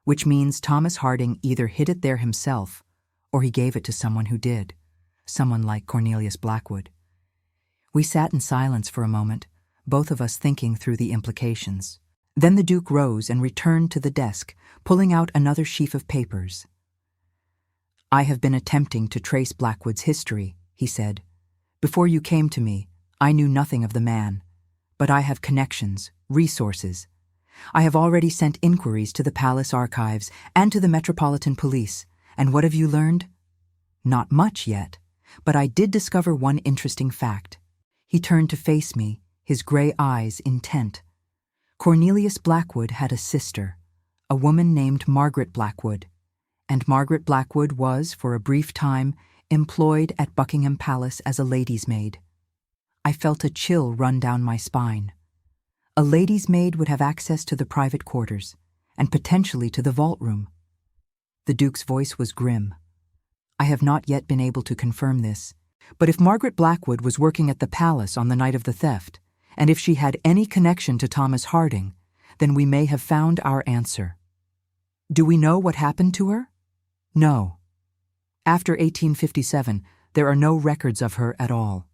which means Thomas Harding either hid it there himself or he gave it to someone who did, someone like Cornelius Blackwood. We sat in silence for a moment, both of us thinking through the implications. Then the Duke rose and returned to the desk, pulling out another sheaf of papers. "I have been attempting to trace Blackwood's history," he said. "Before you came to me, I knew nothing of the man, but I have connections, resources. I have already sent inquiries to the palace archives and to the Metropolitan Police, and what have you learned? Not much yet, but I did discover one interesting fact." He turned to face me, his gray eyes intent. Cornelius Blackwood had a sister, a woman named Margaret Blackwood, and Margaret Blackwood was, for a brief time, employed at Buckingham Palace as a lady's maid. I felt a chill run down my spine. A lady's maid would have access to the private quarters, and potentially to the vault room. The Duke's voice was grim. "I have not yet been able to confirm this, but if Margaret Blackwood was working at the palace on the night of the theft, and if she had any connection to Thomas Harding, then we may have found our answer." "Do we know what happened to her?" "No. After 1857, there are no records of her at all.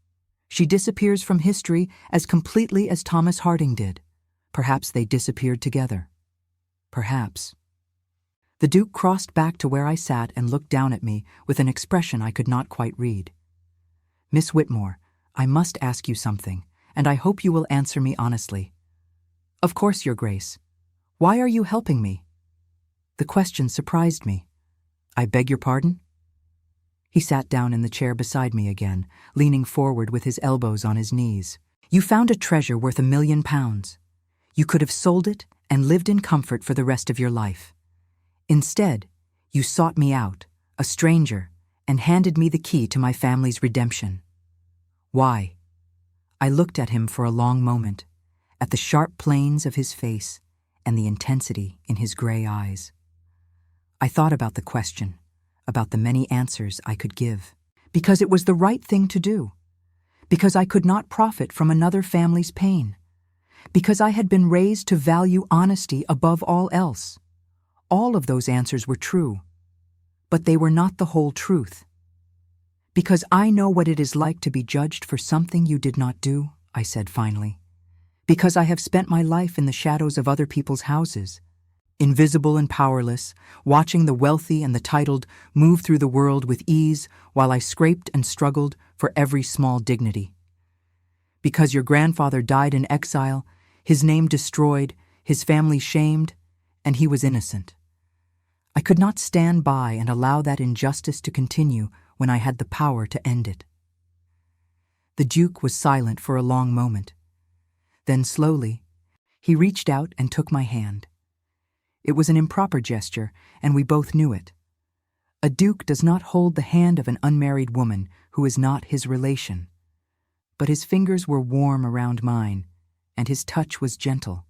She disappears from history as completely as Thomas Harding did. Perhaps they disappeared together. Perhaps." The Duke crossed back to where I sat and looked down at me with an expression I could not quite read. "Miss Whitmore, I must ask you something, and I hope you will answer me honestly." "Of course, Your Grace. Why are you helping me?" The question surprised me. "I beg your pardon?" He sat down in the chair beside me again, leaning forward with his elbows on his knees. "You found a treasure worth £1,000,000. You could have sold it and lived in comfort for the rest of your life. Instead, you sought me out, a stranger, and handed me the key to my family's redemption. Why?" I looked at him for a long moment, at the sharp planes of his face and the intensity in his gray eyes. I thought about the question, about the many answers I could give. Because it was the right thing to do. Because I could not profit from another family's pain. Because I had been raised to value honesty above all else. All of those answers were true, but they were not the whole truth. "Because I know what it is like to be judged for something you did not do," I said finally. "Because I have spent my life in the shadows of other people's houses, invisible and powerless, watching the wealthy and the titled move through the world with ease while I scraped and struggled for every small dignity. Because your grandfather died in exile, his name destroyed, his family shamed, and he was innocent. I could not stand by and allow that injustice to continue when I had the power to end it. The Duke was silent for a long moment. Then slowly, he reached out and took my hand. It was an improper gesture, and we both knew it. A duke does not hold the hand of an unmarried woman who is not his relation. But his fingers were warm around mine, and his touch was gentle,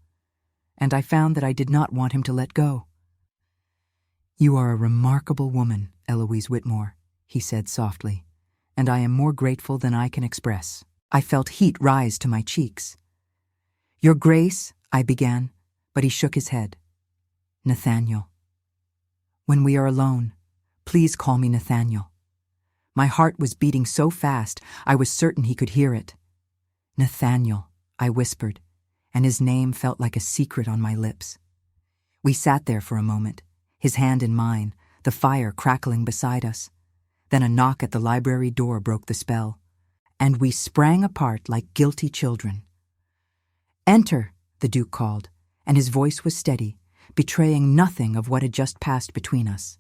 and I found that I did not want him to let go. "You are a remarkable woman, Eloise Whitmore," he said softly, "and I am more grateful than I can express." I felt heat rise to my cheeks. "Your Grace," I began, but he shook his head. "Nathaniel. When we are alone, please call me Nathaniel." My heart was beating so fast I was certain he could hear it. "Nathaniel," I whispered, and his name felt like a secret on my lips. We sat there for a moment, his hand in mine, the fire crackling beside us. Then a knock at the library door broke the spell, and we sprang apart like guilty children. "Enter," the Duke called, and his voice was steady, betraying nothing of what had just passed between us.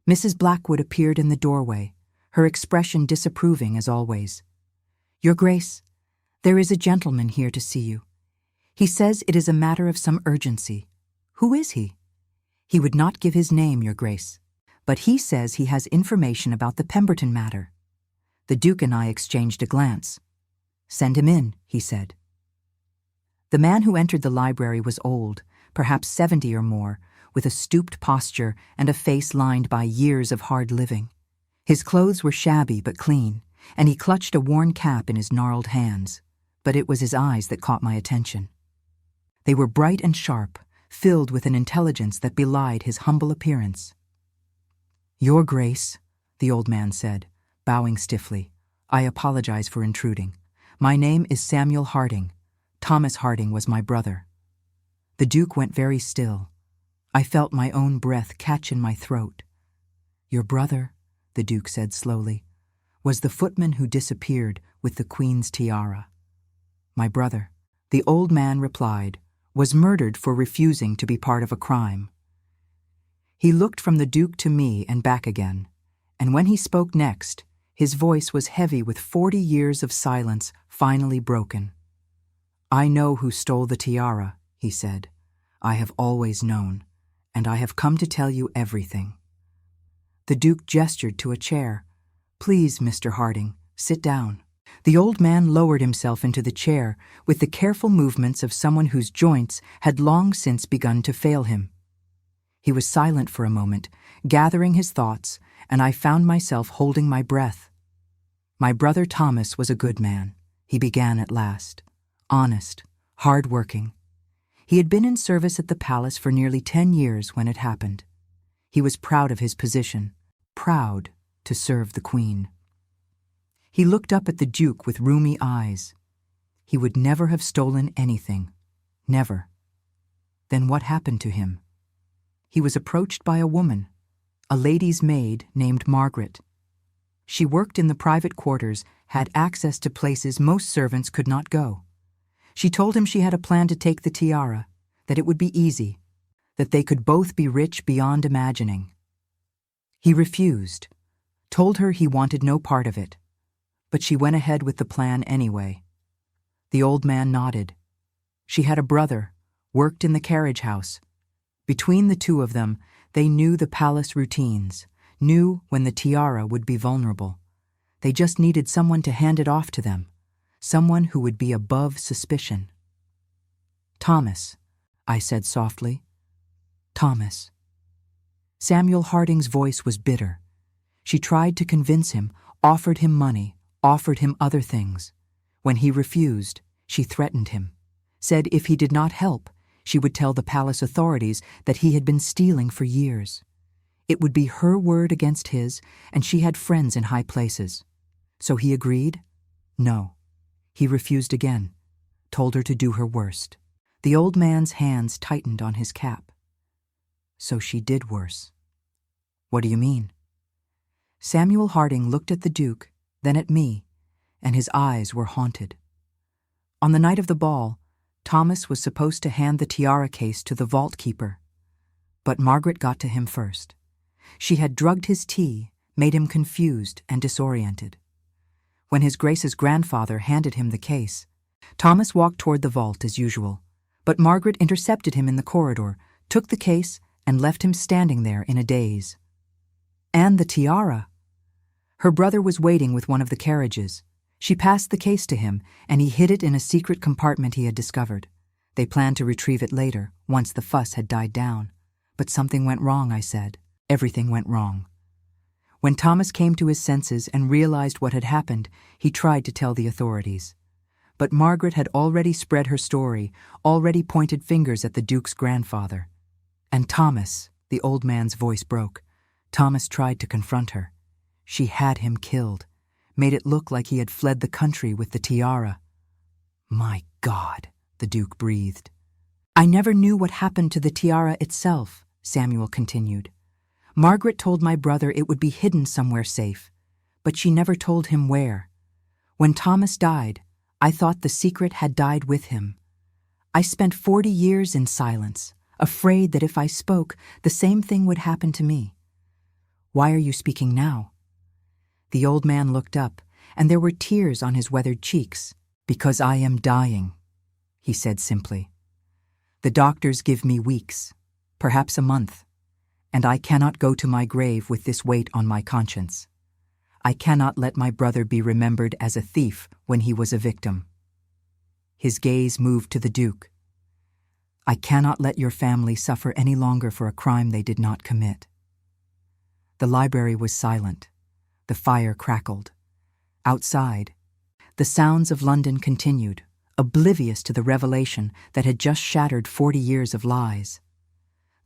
Mrs. Blackwood appeared in the doorway, her expression disapproving as always. "Your Grace, there is a gentleman here to see you. He says it is a matter of some urgency. Who is he?" "He would not give his name, Your Grace, but he says he has information about the Pemberton matter." The Duke and I exchanged a glance. "Send him in," he said. The man who entered the library was old, perhaps 70 or more, with a stooped posture and a face lined by years of hard living. His clothes were shabby but clean, and he clutched a worn cap in his gnarled hands, but it was his eyes that caught my attention. They were bright and sharp, filled with an intelligence that belied his humble appearance. "Your Grace," the old man said, bowing stiffly, "I apologize for intruding. My name is Samuel Harding. Thomas Harding was my brother." The Duke went very still. I felt my own breath catch in my throat. "Your brother," the Duke said slowly, "was the footman who disappeared with the Queen's tiara." "My brother," the old man replied, "was murdered for refusing to be part of a crime." He looked from the Duke to me and back again, and when he spoke next, his voice was heavy with 40 years of silence finally broken. "I know who stole the tiara," he said. "I have always known, and I have come to tell you everything." The Duke gestured to a chair. "Please, Mr. Harding, sit down." The old man lowered himself into the chair with the careful movements of someone whose joints had long since begun to fail him. He was silent for a moment, gathering his thoughts, and I found myself holding my breath. "My brother Thomas was a good man," he began at last. "Honest, hard-working. He had been in service at the palace for nearly 10 years when it happened. He was proud of his position, proud to serve the Queen." He looked up at the Duke with rheumy eyes. He would never have stolen anything. Never. Then what happened to him? He was approached by a woman, a lady's maid named Margaret. She worked in the private quarters, had access to places most servants could not go. She told him she had a plan to take the tiara, that it would be easy, that they could both be rich beyond imagining. He refused, told her he wanted no part of it, but she went ahead with the plan anyway. The old man nodded. She had a brother, worked in the carriage house. Between the two of them, they knew the palace routines, knew when the tiara would be vulnerable. They just needed someone to hand it off to them, someone who would be above suspicion. "Thomas," I said softly. "Thomas." Samuel Harding's voice was bitter. She tried to convince him, offered him money, offered him other things. When he refused, she threatened him, said if he did not help, she would tell the palace authorities that he had been stealing for years. It would be her word against his, and she had friends in high places. So he agreed? No. He refused again, told her to do her worst. The old man's hands tightened on his cap. So she did worse. What do you mean? Samuel Harding looked at the Duke, then at me, and his eyes were haunted. On the night of the ball, Thomas was supposed to hand the tiara case to the vault keeper. But Margaret got to him first. She had drugged his tea, made him confused and disoriented. When His Grace's grandfather handed him the case, Thomas walked toward the vault as usual, but Margaret intercepted him in the corridor, took the case, and left him standing there in a daze. And the tiara! Her brother was waiting with one of the carriages. She passed the case to him, and he hid it in a secret compartment he had discovered. They planned to retrieve it later, once the fuss had died down. But something went wrong, I said. Everything went wrong. When Thomas came to his senses and realized what had happened, he tried to tell the authorities. But Margaret had already spread her story, already pointed fingers at the Duke's grandfather. And Thomas, the old man's voice broke. Thomas tried to confront her. She had him killed, made it look like he had fled the country with the tiara. My God, the Duke breathed. I never knew what happened to the tiara itself, Samuel continued. Margaret told my brother it would be hidden somewhere safe, but she never told him where. When Thomas died, I thought the secret had died with him. I spent 40 years in silence, afraid that if I spoke, the same thing would happen to me. Why are you speaking now? The old man looked up, and there were tears on his weathered cheeks. Because I am dying, he said simply. The doctors give me weeks, perhaps a month, and I cannot go to my grave with this weight on my conscience. I cannot let my brother be remembered as a thief when he was a victim. His gaze moved to the Duke. I cannot let your family suffer any longer for a crime they did not commit. The library was silent. The fire crackled. Outside, the sounds of London continued, oblivious to the revelation that had just shattered 40 years of lies.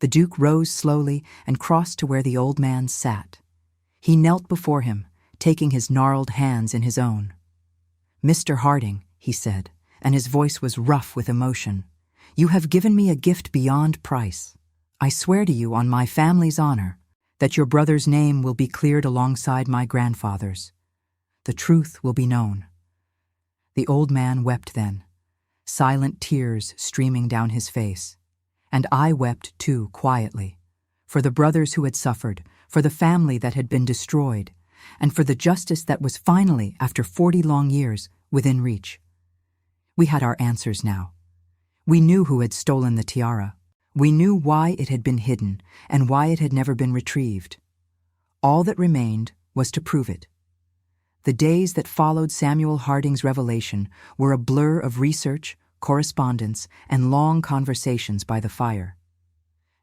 The Duke rose slowly and crossed to where the old man sat. He knelt before him, taking his gnarled hands in his own. Mr. Harding, he said, and his voice was rough with emotion, you have given me a gift beyond price. I swear to you on my family's honor that your brother's name will be cleared alongside my grandfather's. The truth will be known. The old man wept then, silent tears streaming down his face. And I wept too, quietly, for the brothers who had suffered, for the family that had been destroyed, and for the justice that was finally, after 40 long years, within reach. We had our answers now. We knew who had stolen the tiara. We knew why it had been hidden and why it had never been retrieved. All that remained was to prove it. The days that followed Samuel Harding's revelation were a blur of research, correspondence, and long conversations by the fire.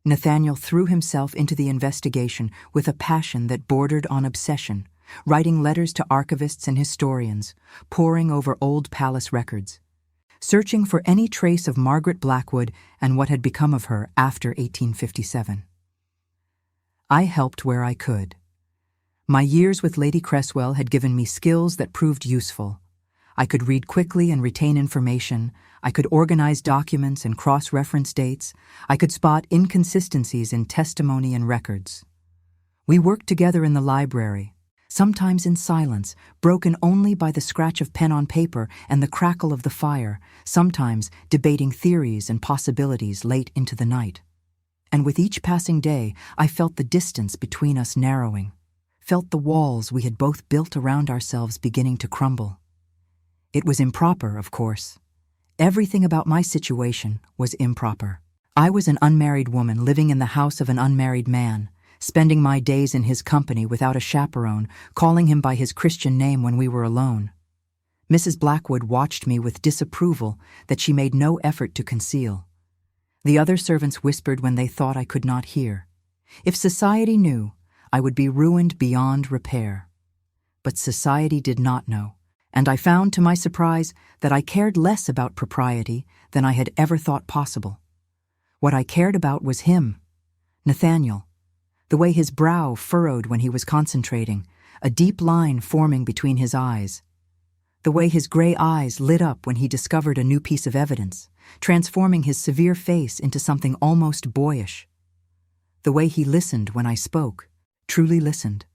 Nathaniel threw himself into the investigation with a passion that bordered on obsession, writing letters to archivists and historians, poring over old palace records, searching for any trace of Margaret Blackwood and what had become of her after 1857. I helped where I could. My years with Lady Cresswell had given me skills that proved useful. I could read quickly and retain information. I could organize documents and cross-reference dates. I could spot inconsistencies in testimony and records. We worked together in the library, sometimes in silence, broken only by the scratch of pen on paper and the crackle of the fire, sometimes debating theories and possibilities late into the night. And with each passing day, I felt the distance between us narrowing, felt the walls we had both built around ourselves beginning to crumble. It was improper, of course. Everything about my situation was improper. I was an unmarried woman living in the house of an unmarried man, spending my days in his company without a chaperone, calling him by his Christian name when we were alone. Mrs. Blackwood watched me with disapproval that she made no effort to conceal. The other servants whispered when they thought I could not hear. If society knew, I would be ruined beyond repair. But society did not know. And I found, to my surprise, that I cared less about propriety than I had ever thought possible. What I cared about was him, Nathaniel, the way his brow furrowed when he was concentrating, a deep line forming between his eyes, the way his gray eyes lit up when he discovered a new piece of evidence, transforming his severe face into something almost boyish, The way he listened when I spoke, truly listened,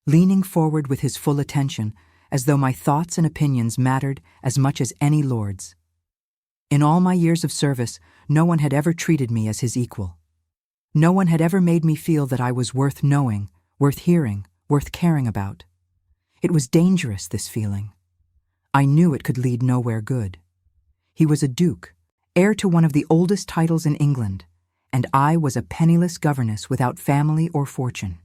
leaning forward with his full attention, as though my thoughts and opinions mattered as much as any lord's. In all my years of service, no one had ever treated me as his equal. No one had ever made me feel that I was worth knowing, worth hearing, worth caring about. It was dangerous, this feeling. I knew it could lead nowhere good. He was a duke, heir to one of the oldest titles in England, and I was a penniless governess without family or fortune.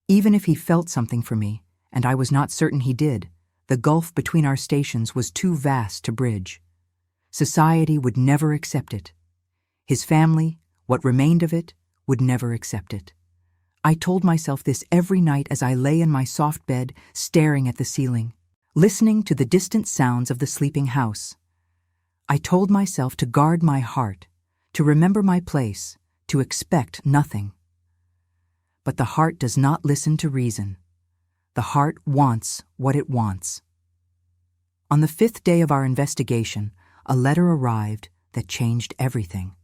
Even if he felt something for me, and I was not certain he did, the gulf between our stations was too vast to bridge. Society would never accept it. His family, what remained of it, would never accept it. I told myself this every night as I lay in my soft bed, staring at the ceiling, listening to the distant sounds of the sleeping house. I told myself to guard my heart, to remember my place, to expect nothing. But the heart does not listen to reason. The heart wants what it wants. On the 5th day of our investigation, a letter arrived that changed everything.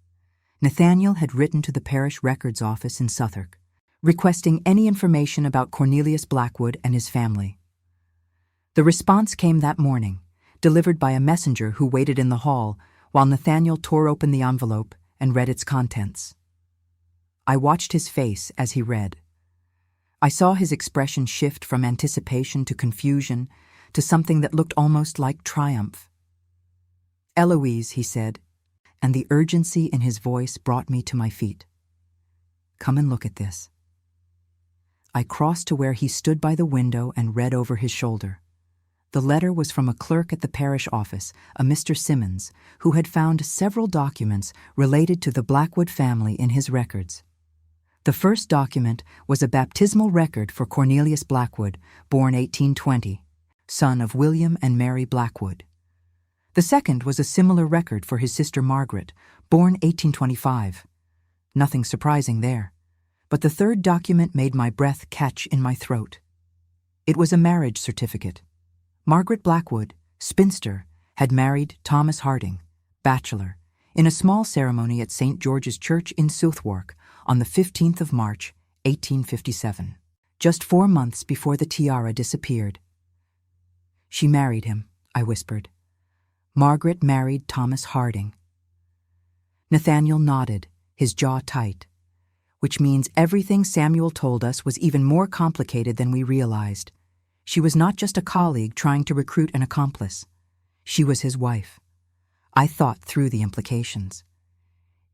Nathaniel had written to the parish records office in Southwark, requesting any information about Cornelius Blackwood and his family. The response came that morning, delivered by a messenger who waited in the hall while Nathaniel tore open the envelope and read its contents. I watched his face as he read. I saw his expression shift from anticipation to confusion to something that looked almost like triumph. "Eloise," he said, and the urgency in his voice brought me to my feet. "Come and look at this." I crossed to where he stood by the window and read over his shoulder. The letter was from a clerk at the parish office, a Mr. Simmons, who had found several documents related to the Blackwood family in his records. The first document was a baptismal record for Cornelius Blackwood, born 1820, son of William and Mary Blackwood. The second was a similar record for his sister Margaret, born 1825. Nothing surprising there. But the third document made my breath catch in my throat. It was a marriage certificate. Margaret Blackwood, spinster, had married Thomas Harding, bachelor, in a small ceremony at St. George's Church in Southwark on the 15th of March, 1857, just 4 months before the Tiara disappeared. "She married him," I whispered. "Margaret married Thomas Harding." Nathaniel nodded, his jaw tight, which means everything Samuel told us was even more complicated than we realized. She was not just a colleague trying to recruit an accomplice. She was his wife. I thought through the implications.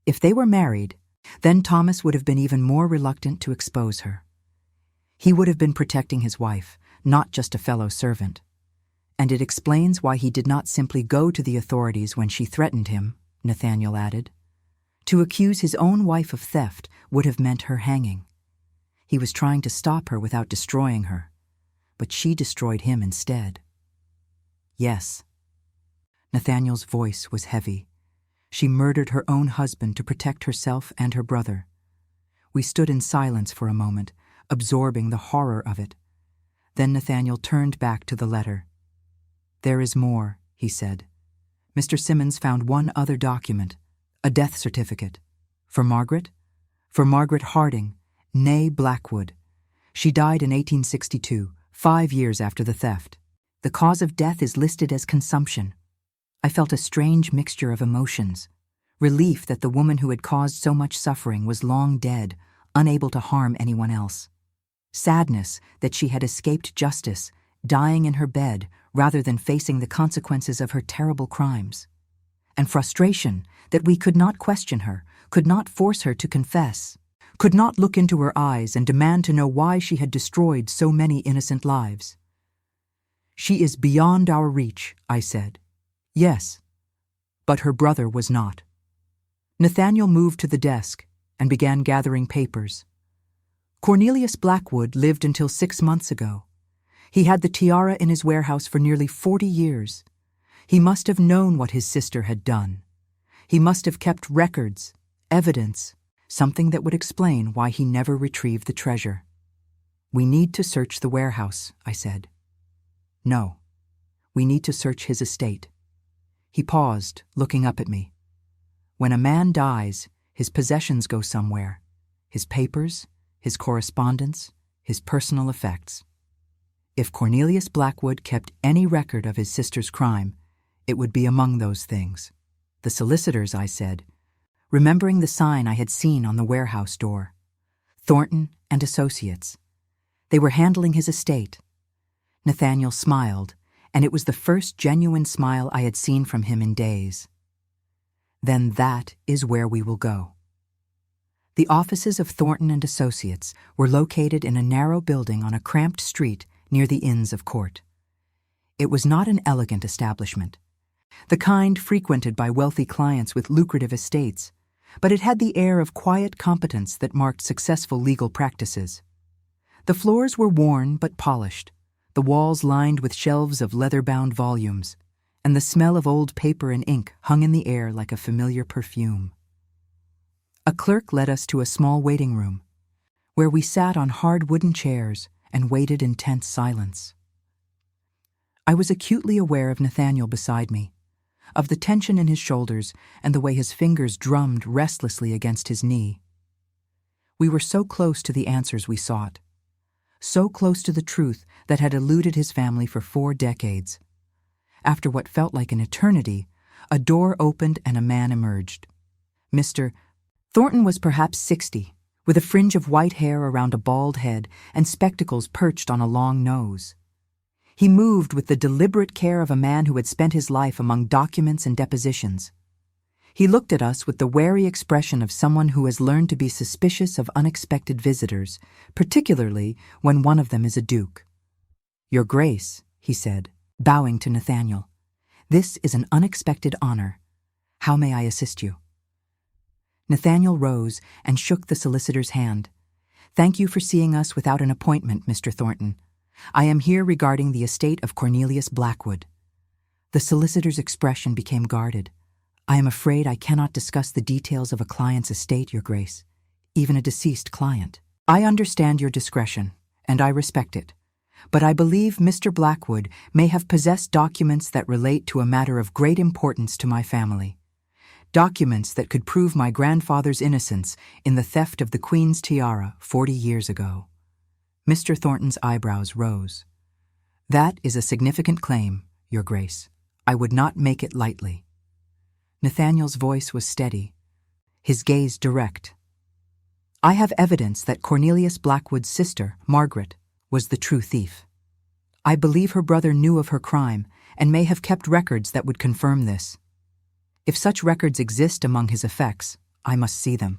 If they were married, then Thomas would have been even more reluctant to expose her. He would have been protecting his wife, not just a fellow servant. And it explains why he did not simply go to the authorities when she threatened him, Nathaniel added. To accuse his own wife of theft would have meant her hanging. He was trying to stop her without destroying her, but she destroyed him instead. Yes. Nathaniel's voice was heavy. She murdered her own husband to protect herself and her brother. We stood in silence for a moment, absorbing the horror of it. Then Nathaniel turned back to the letter. "There is more," he said. "Mr. Simmons found one other document, a death certificate. For Margaret? For Margaret Harding, née Blackwood. She died in 1862, 5 years after the theft. The cause of death is listed as consumption." I felt a strange mixture of emotions. Relief that the woman who had caused so much suffering was long dead, unable to harm anyone else. Sadness that she had escaped justice, dying in her bed rather than facing the consequences of her terrible crimes. And frustration that we could not question her, could not force her to confess, could not look into her eyes and demand to know why she had destroyed so many innocent lives. "She is beyond our reach," I said. "Yes, but her brother was not." Nathaniel moved to the desk and began gathering papers. Cornelius Blackwood lived until 6 months ago. He had the tiara in his warehouse for nearly 40 years. He must have known what his sister had done. He must have kept records, evidence, something that would explain why he never retrieved the treasure. "We need to search the warehouse," I said. "No, we need to search his estate." He paused, looking up at me. "When a man dies, his possessions go somewhere. his papers, his correspondence, his personal effects. If Cornelius Blackwood kept any record of his sister's crime, it would be among those things. The solicitors, I said, remembering the sign I had seen on the warehouse door. Thornton and Associates. They were handling his estate. Nathaniel smiled, and it was the first genuine smile I had seen from him in days. Then that is where we will go. The offices of Thornton and Associates were located in a narrow building on a cramped street near the Inns of Court. It was not an elegant establishment, the kind frequented by wealthy clients with lucrative estates, but it had the air of quiet competence that marked successful legal practices. The floors were worn but polished, the walls lined with shelves of leather-bound volumes, and the smell of old paper and ink hung in the air like a familiar perfume. A clerk led us to a small waiting room, where we sat on hard wooden chairs and waited in tense silence. I was acutely aware of Nathaniel beside me, of the tension in his shoulders and the way his fingers drummed restlessly against his knee. We were so close to the answers we sought, so close to the truth that had eluded his family for 4 decades. After what felt like an eternity, a door opened and a man emerged. Mr. Thornton was perhaps 60, with a fringe of white hair around a bald head and spectacles perched on a long nose. He moved with the deliberate care of a man who had spent his life among documents and depositions. He looked at us with the wary expression of someone who has learned to be suspicious of unexpected visitors, particularly when one of them is a duke. "Your Grace," he said, bowing to Nathaniel, "this is an unexpected honor. How may I assist you?" Nathaniel rose and shook the solicitor's hand. "Thank you for seeing us without an appointment, Mr. Thornton. I am here regarding the estate of Cornelius Blackwood." The solicitor's expression became guarded. "I am afraid I cannot discuss the details of a client's estate, Your Grace, even a deceased client. I understand your discretion, and I respect it, but I believe Mr. Blackwood may have possessed documents that relate to a matter of great importance to my family. Documents that could prove my grandfather's innocence in the theft of the Queen's tiara 40 years ago." Mr. Thornton's eyebrows rose. "That is a significant claim, Your Grace. I would not make it lightly." Nathaniel's voice was steady, his gaze direct. "I have evidence that Cornelius Blackwood's sister, Margaret, was the true thief. I believe her brother knew of her crime and may have kept records that would confirm this. If such records exist among his effects, I must see them."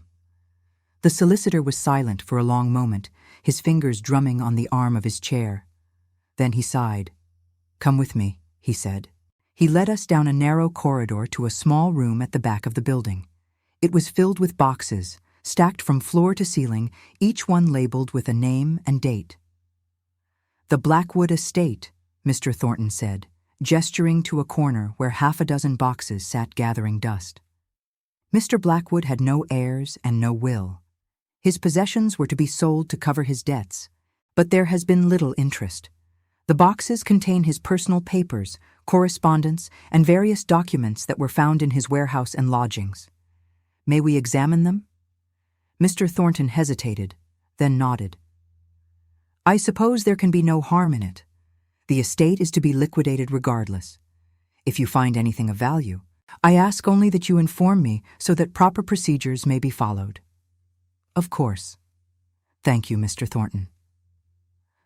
The solicitor was silent for a long moment, his fingers drumming on the arm of his chair. Then he sighed. "Come with me," he said. He led us down a narrow corridor to a small room at the back of the building. It was filled with boxes, stacked from floor to ceiling, each one labeled with a name and date. "The Blackwood estate," Mr. Thornton said, gesturing to a corner where 6 boxes sat gathering dust. Mr. Blackwood had no heirs and no will. His possessions were to be sold to cover his debts, but there has been little interest. The boxes contain his personal papers, correspondence, and various documents that were found in his warehouse and lodgings. "May we examine them?" Mr. Thornton hesitated, then nodded. "I suppose there can be no harm in it. The estate is to be liquidated regardless. If you find anything of value, I ask only that you inform me so that proper procedures may be followed." "Of course. Thank you, Mr. Thornton."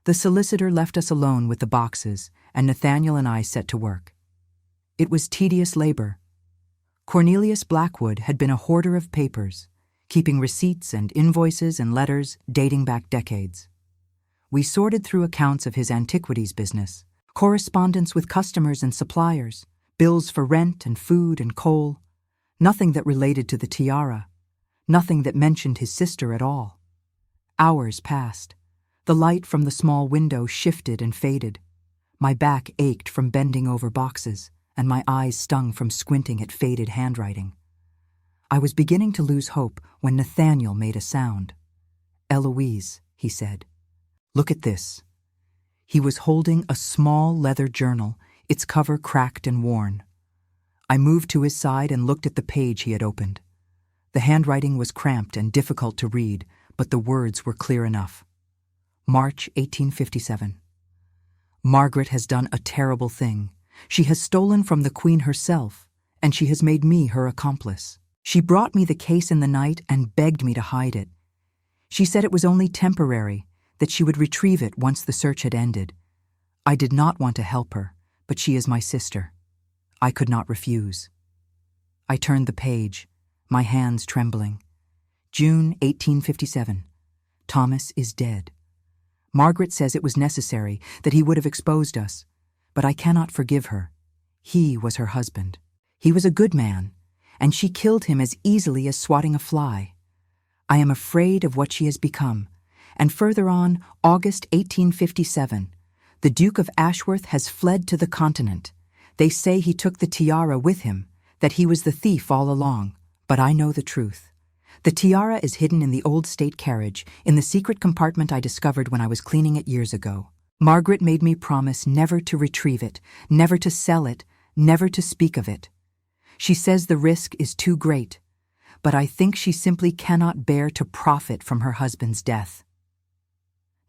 The solicitor left us alone with the boxes, and Nathaniel and I set to work. It was tedious labor. Cornelius Blackwood had been a hoarder of papers, keeping receipts and invoices and letters dating back decades. We sorted through accounts of his antiquities business, correspondence with customers and suppliers, bills for rent and food and coal, nothing that related to the tiara, nothing that mentioned his sister at all. Hours passed. The light from the small window shifted and faded. My back ached from bending over boxes, and my eyes stung from squinting at faded handwriting. I was beginning to lose hope when Nathaniel made a sound. "Eloise," he said, "look at this." He was holding a small leather journal, its cover cracked and worn. I moved to his side and looked at the page he had opened. The handwriting was cramped and difficult to read, but the words were clear enough. March 1857. Margaret has done a terrible thing. She has stolen from the Queen herself, and she has made me her accomplice. She brought me the case in the night and begged me to hide it. She said it was only temporary, that she would retrieve it once the search had ended. I did not want to help her, but she is my sister. I could not refuse. I turned the page, my hands trembling. June 1857. Thomas is dead. Margaret says it was necessary, that he would have exposed us, but I cannot forgive her. He was her husband. He was a good man, and she killed him as easily as swatting a fly. I am afraid of what she has become, and further on, August 1857, the Duke of Ashworth has fled to the continent. They say he took the tiara with him, that he was the thief all along, but I know the truth. The tiara is hidden in the old state carriage, in the secret compartment I discovered when I was cleaning it years ago. Margaret made me promise never to retrieve it, never to sell it, never to speak of it. She says the risk is too great, but I think she simply cannot bear to profit from her husband's death.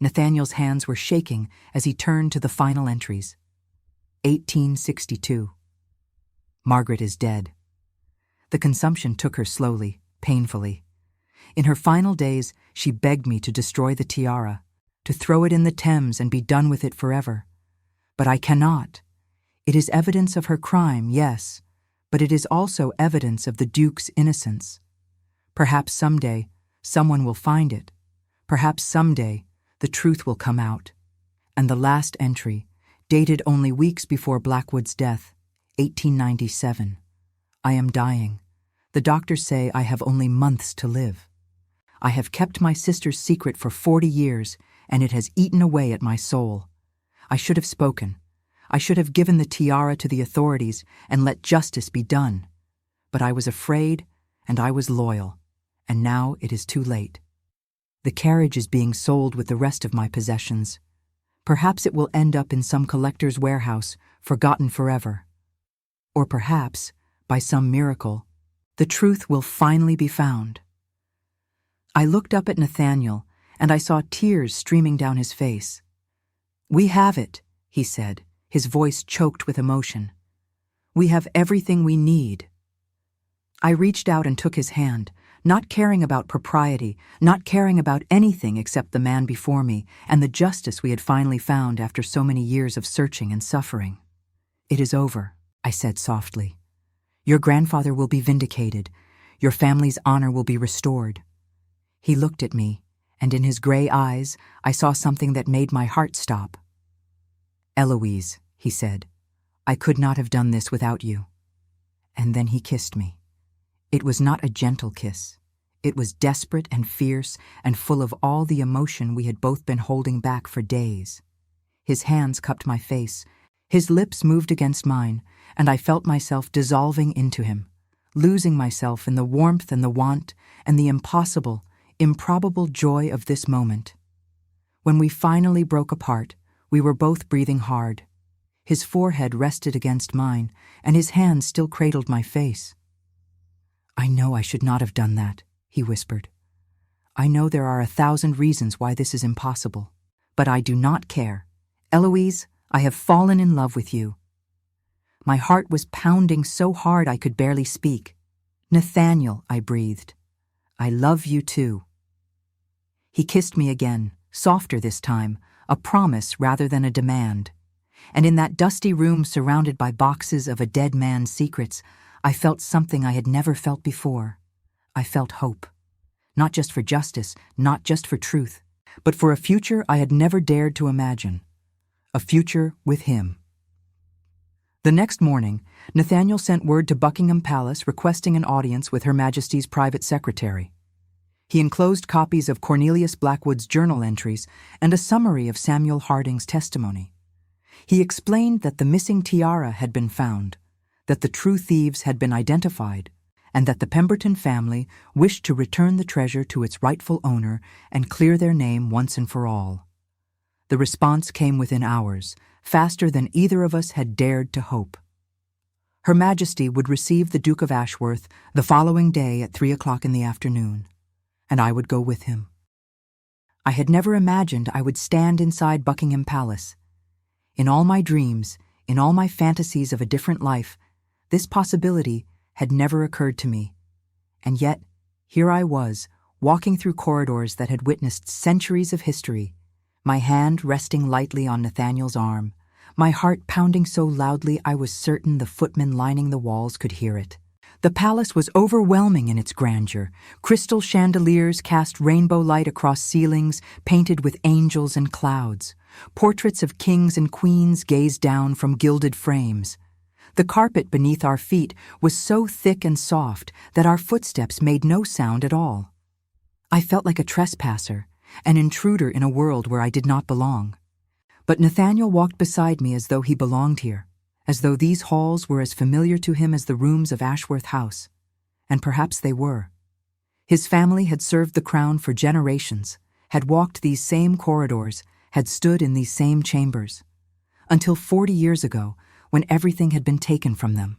Nathaniel's hands were shaking as he turned to the final entries. 1862. Margaret is dead. The consumption took her slowly, painfully. In her final days, she begged me to destroy the tiara, to throw it in the Thames and be done with it forever. But I cannot. It is evidence of her crime, yes, but it is also evidence of the Duke's innocence. Perhaps someday, someone will find it. Perhaps someday, the truth will come out. And the last entry, dated only weeks before Blackwood's death, 1897. I am dying. The doctors say I have only months to live. I have kept my sister's secret for 40 years, and it has eaten away at my soul. I should have spoken. I should have given the tiara to the authorities and let justice be done. But I was afraid, and I was loyal, and now it is too late. The carriage is being sold with the rest of my possessions. Perhaps it will end up in some collector's warehouse, forgotten forever. Or perhaps, by some miracle, the truth will finally be found. I looked up at Nathaniel, and I saw tears streaming down his face. "We have it," he said, his voice choked with emotion. "We have everything we need." I reached out and took his hand, not caring about propriety, not caring about anything except the man before me and the justice we had finally found after so many years of searching and suffering. "It is over," I said softly. "Your grandfather will be vindicated. Your family's honor will be restored." He looked at me, and in his gray eyes I saw something that made my heart stop. "Eloise," he said, "I could not have done this without you." And then he kissed me. It was not a gentle kiss. It was desperate and fierce and full of all the emotion we had both been holding back for days. His hands cupped my face. His lips moved against mine, and I felt myself dissolving into him, losing myself in the warmth and the want and the impossible, improbable joy of this moment. When we finally broke apart, we were both breathing hard. His forehead rested against mine, and his hand still cradled my face. "I know I should not have done that," he whispered. "I know there are 1,000 reasons why this is impossible, but I do not care. Eloise, I have fallen in love with you." My heart was pounding so hard I could barely speak. "Nathaniel," I breathed, "I love you too." He kissed me again, softer this time, a promise rather than a demand. And in that dusty room surrounded by boxes of a dead man's secrets, I felt something I had never felt before. I felt hope. Not just for justice, not just for truth, but for a future I had never dared to imagine. A future with him. The next morning, Nathaniel sent word to Buckingham Palace requesting an audience with Her Majesty's private secretary. He enclosed copies of Cornelius Blackwood's journal entries and a summary of Samuel Harding's testimony. He explained that the missing tiara had been found, that the true thieves had been identified, and that the Pemberton family wished to return the treasure to its rightful owner and clear their name once and for all. The response came within hours, faster than either of us had dared to hope. Her Majesty would receive the Duke of Ashworth the following day at 3 o'clock in the afternoon, and I would go with him. I had never imagined I would stand inside Buckingham Palace. In all my dreams, in all my fantasies of a different life, this possibility had never occurred to me. And yet, here I was, walking through corridors that had witnessed centuries of history, my hand resting lightly on Nathaniel's arm, my heart pounding so loudly I was certain the footmen lining the walls could hear it. The palace was overwhelming in its grandeur. Crystal chandeliers cast rainbow light across ceilings painted with angels and clouds. Portraits of kings and queens gazed down from gilded frames. The carpet beneath our feet was so thick and soft that our footsteps made no sound at all. I felt like a trespasser, an intruder in a world where I did not belong. But Nathaniel walked beside me as though he belonged here, as though these halls were as familiar to him as the rooms of Ashworth House. And perhaps they were. His family had served the crown for generations, had walked these same corridors, had stood in these same chambers. Until 40 years ago, when everything had been taken from them.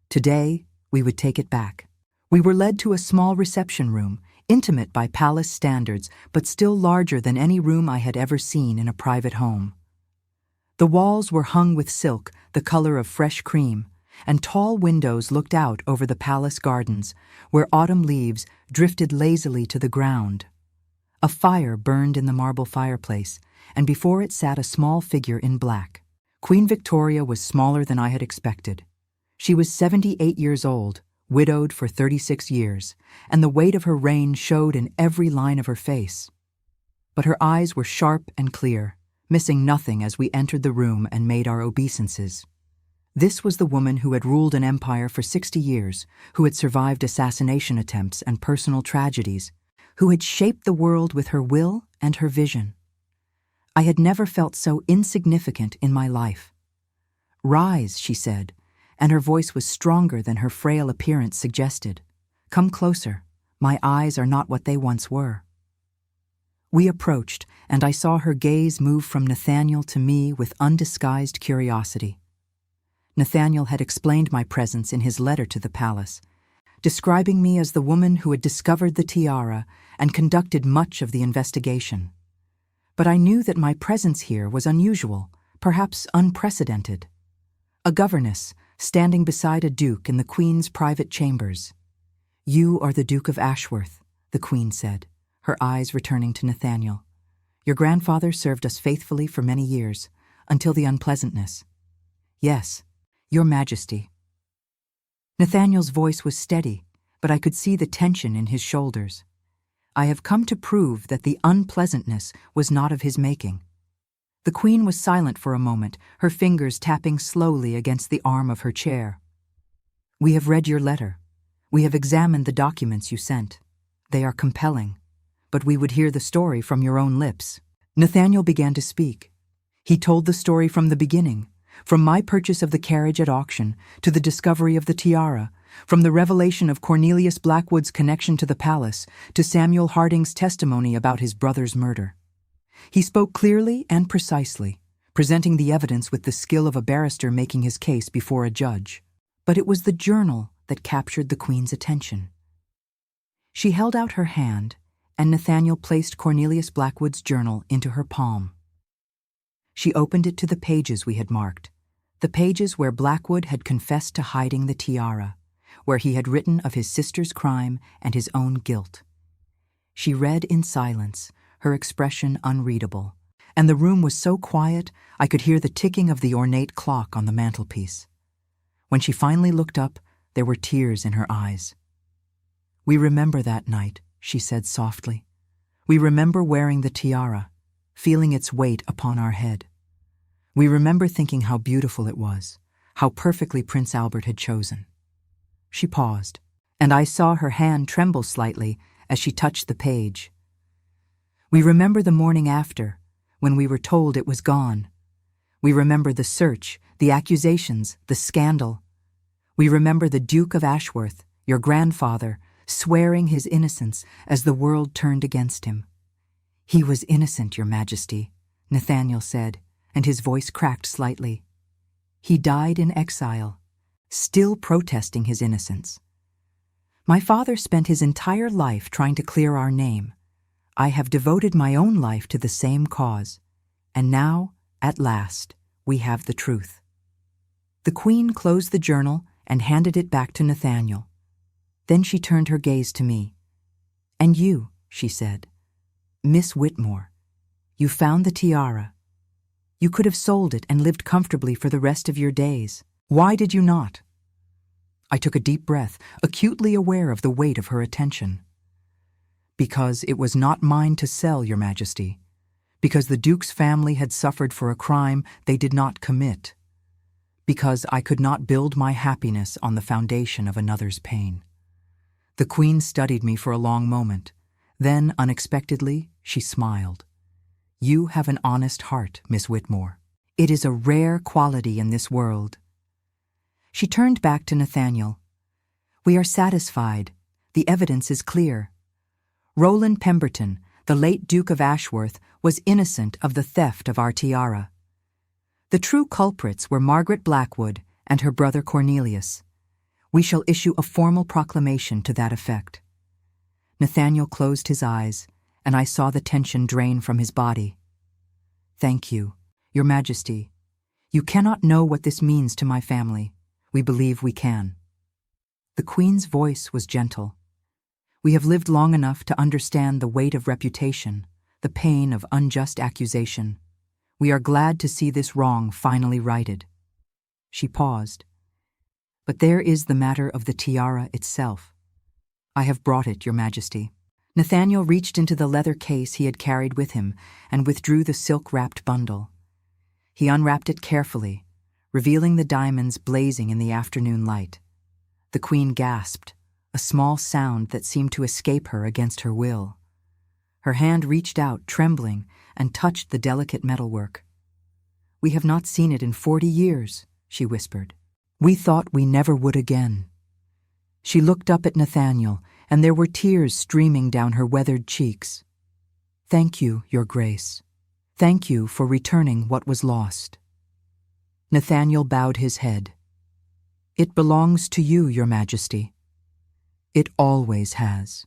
Today, we would take it back. We were led to a small reception room, intimate by palace standards, but still larger than any room I had ever seen in a private home. The walls were hung with silk, the color of fresh cream, and tall windows looked out over the palace gardens, where autumn leaves drifted lazily to the ground. A fire burned in the marble fireplace, and before it sat a small figure in black. Queen Victoria was smaller than I had expected. She was 78 years old, widowed for 36 years, and the weight of her reign showed in every line of her face. But her eyes were sharp and clear, missing nothing as we entered the room and made our obeisances. This was the woman who had ruled an empire for 60 years, who had survived assassination attempts and personal tragedies, who had shaped the world with her will and her vision. I had never felt so insignificant in my life. "Rise," she said, and her voice was stronger than her frail appearance suggested. "Come closer. My eyes are not what they once were." We approached, and I saw her gaze move from Nathaniel to me with undisguised curiosity. Nathaniel had explained my presence in his letter to the palace, describing me as the woman who had discovered the tiara and conducted much of the investigation. But I knew that my presence here was unusual, perhaps unprecedented. A governess, standing beside a duke in the Queen's private chambers. "You are the Duke of Ashworth," the Queen said, her eyes returning to Nathaniel. "Your grandfather served us faithfully for many years, until the unpleasantness." "Yes, Your Majesty." Nathaniel's voice was steady, but I could see the tension in his shoulders. "I have come to prove that the unpleasantness was not of his making." The Queen was silent for a moment, her fingers tapping slowly against the arm of her chair. "We have read your letter. We have examined the documents you sent. They are compelling, but we would hear the story from your own lips." Nathaniel began to speak. He told the story from the beginning, from my purchase of the carriage at auction to the discovery of the tiara, from the revelation of Cornelius Blackwood's connection to the palace to Samuel Harding's testimony about his brother's murder. He spoke clearly and precisely, presenting the evidence with the skill of a barrister making his case before a judge. But it was the journal that captured the Queen's attention. She held out her hand, and Nathaniel placed Cornelius Blackwood's journal into her palm. She opened it to the pages we had marked, the pages where Blackwood had confessed to hiding the tiara, where he had written of his sister's crime and his own guilt. She read in silence, her expression unreadable, and the room was so quiet I could hear the ticking of the ornate clock on the mantelpiece. When she finally looked up, there were tears in her eyes. "We remember that night," she said softly. "We remember wearing the tiara, feeling its weight upon our head. We remember thinking how beautiful it was, how perfectly Prince Albert had chosen." She paused, and I saw her hand tremble slightly as she touched the page. "We remember the morning after, when we were told it was gone. We remember the search, the accusations, the scandal. We remember the Duke of Ashworth, your grandfather, swearing his innocence as the world turned against him." "He was innocent, Your Majesty," Nathaniel said, and his voice cracked slightly. "He died in exile, still protesting his innocence. My father spent his entire life trying to clear our name. I have devoted my own life to the same cause, and now, at last, we have the truth." The Queen closed the journal and handed it back to Nathaniel. Then she turned her gaze to me. "And you," she said, "Miss Whitmore, you found the tiara. You could have sold it and lived comfortably for the rest of your days. Why did you not?" I took a deep breath, acutely aware of the weight of her attention. "Because it was not mine to sell, Your Majesty. Because the Duke's family had suffered for a crime they did not commit. Because I could not build my happiness on the foundation of another's pain." The Queen studied me for a long moment. Then, unexpectedly, she smiled. "You have an honest heart, Miss Whitmore. It is a rare quality in this world." She turned back to Nathaniel. "We are satisfied. The evidence is clear. Roland Pemberton, the late Duke of Ashworth, was innocent of the theft of our tiara. The true culprits were Margaret Blackwood and her brother Cornelius. We shall issue a formal proclamation to that effect." Nathaniel closed his eyes, and I saw the tension drain from his body. "Thank you, Your Majesty. You cannot know what this means to my family. We believe we can." The Queen's voice was gentle. "We have lived long enough to understand the weight of reputation, the pain of unjust accusation. We are glad to see this wrong finally righted." She paused. "But there is the matter of the tiara itself. I have brought it, Your Majesty." Nathaniel reached into the leather case he had carried with him and withdrew the silk-wrapped bundle. He unwrapped it carefully, revealing the diamonds blazing in the afternoon light. The Queen gasped, a small sound that seemed to escape her against her will. Her hand reached out, trembling, and touched the delicate metalwork. "We have not seen it in 40 years, she whispered. "We thought we never would again." She looked up at Nathaniel, and there were tears streaming down her weathered cheeks. "Thank you, Your Grace. Thank you for returning what was lost." Nathaniel bowed his head. "It belongs to you, Your Majesty. It always has."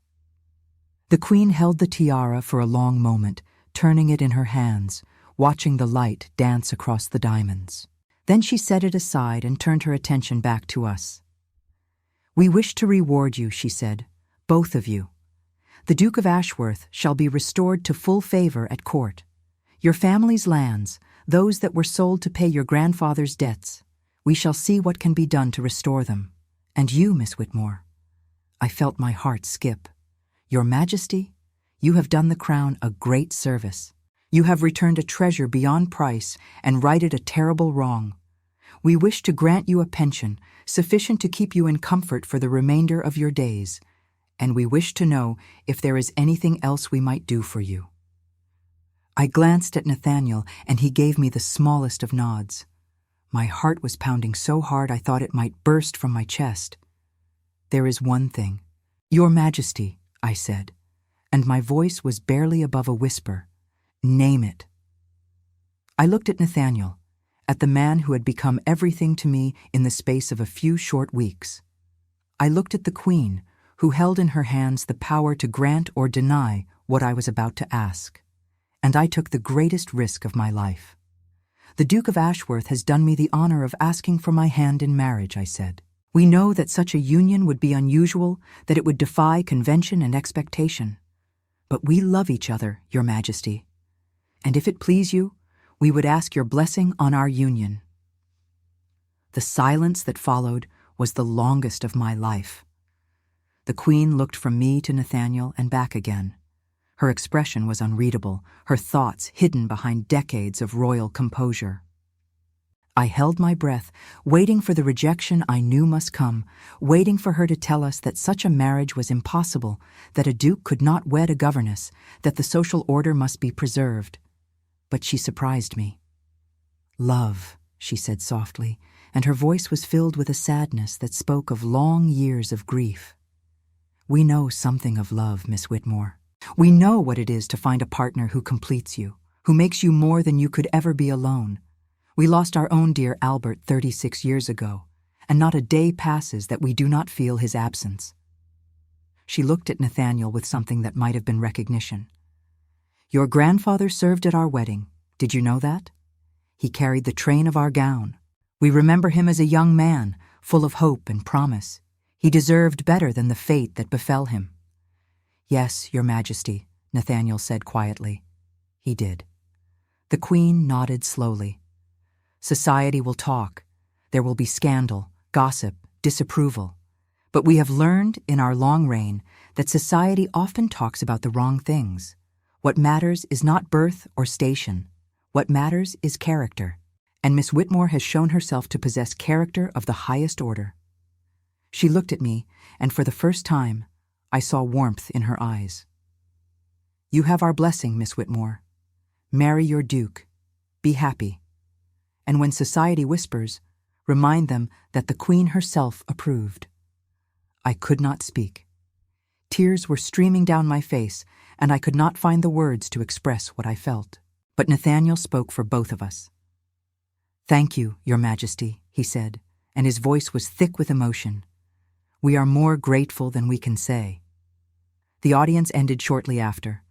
The Queen held the tiara for a long moment, turning it in her hands, watching the light dance across the diamonds. Then she set it aside and turned her attention back to us. "We wish to reward you," she said, "both of you. The Duke of Ashworth shall be restored to full favor at court. Your family's lands, those that were sold to pay your grandfather's debts, we shall see what can be done to restore them. And you, Miss Whitmore," I felt my heart skip. "Your Majesty, you have done the crown a great service. You have returned a treasure beyond price and righted a terrible wrong. We wish to grant you a pension sufficient to keep you in comfort for the remainder of your days, and we wish to know if there is anything else we might do for you." I glanced at Nathaniel, and he gave me the smallest of nods. My heart was pounding so hard I thought it might burst from my chest. "There is one thing." "Your Majesty," I said, and my voice was barely above a whisper. "Name it." I looked at Nathaniel, at the man who had become everything to me in the space of a few short weeks. I looked at the Queen, who held in her hands the power to grant or deny what I was about to ask. And I took the greatest risk of my life. "The Duke of Ashworth has done me the honor of asking for my hand in marriage," I said. "We know that such a union would be unusual, that it would defy convention and expectation. But we love each other, Your Majesty. And if it please you, we would ask your blessing on our union." The silence that followed was the longest of my life. The Queen looked from me to Nathaniel and back again. Her expression was unreadable, her thoughts hidden behind decades of royal composure. I held my breath, waiting for the rejection I knew must come, waiting for her to tell us that such a marriage was impossible, that a duke could not wed a governess, that the social order must be preserved. But she surprised me. "Love," she said softly, and her voice was filled with a sadness that spoke of long years of grief. "We know something of love, Miss Whitmore. We know what it is to find a partner who completes you, who makes you more than you could ever be alone. We lost our own dear Albert 36 years ago, and not a day passes that we do not feel his absence." She looked at Nathaniel with something that might have been recognition. Your grandfather served at our wedding. Did you know that? He carried the train of our gown. We remember him as a young man, full of hope and promise. He deserved better than the fate that befell him. Yes, Your Majesty, Nathaniel said quietly. He did. The Queen nodded slowly. Society will talk. There will be scandal, gossip, disapproval. But we have learned in our long reign that society often talks about the wrong things. What matters is not birth or station. What matters is character. And Miss Whitmore has shown herself to possess character of the highest order. She looked at me, and for the first time, I saw warmth in her eyes. You have our blessing, Miss Whitmore. Marry your Duke. Be happy. And when society whispers, remind them that the Queen herself approved. I could not speak. Tears were streaming down my face, and I could not find the words to express what I felt. But Nathaniel spoke for both of us. Thank you, Your Majesty, he said, and his voice was thick with emotion. We are more grateful than we can say. The audience ended shortly after.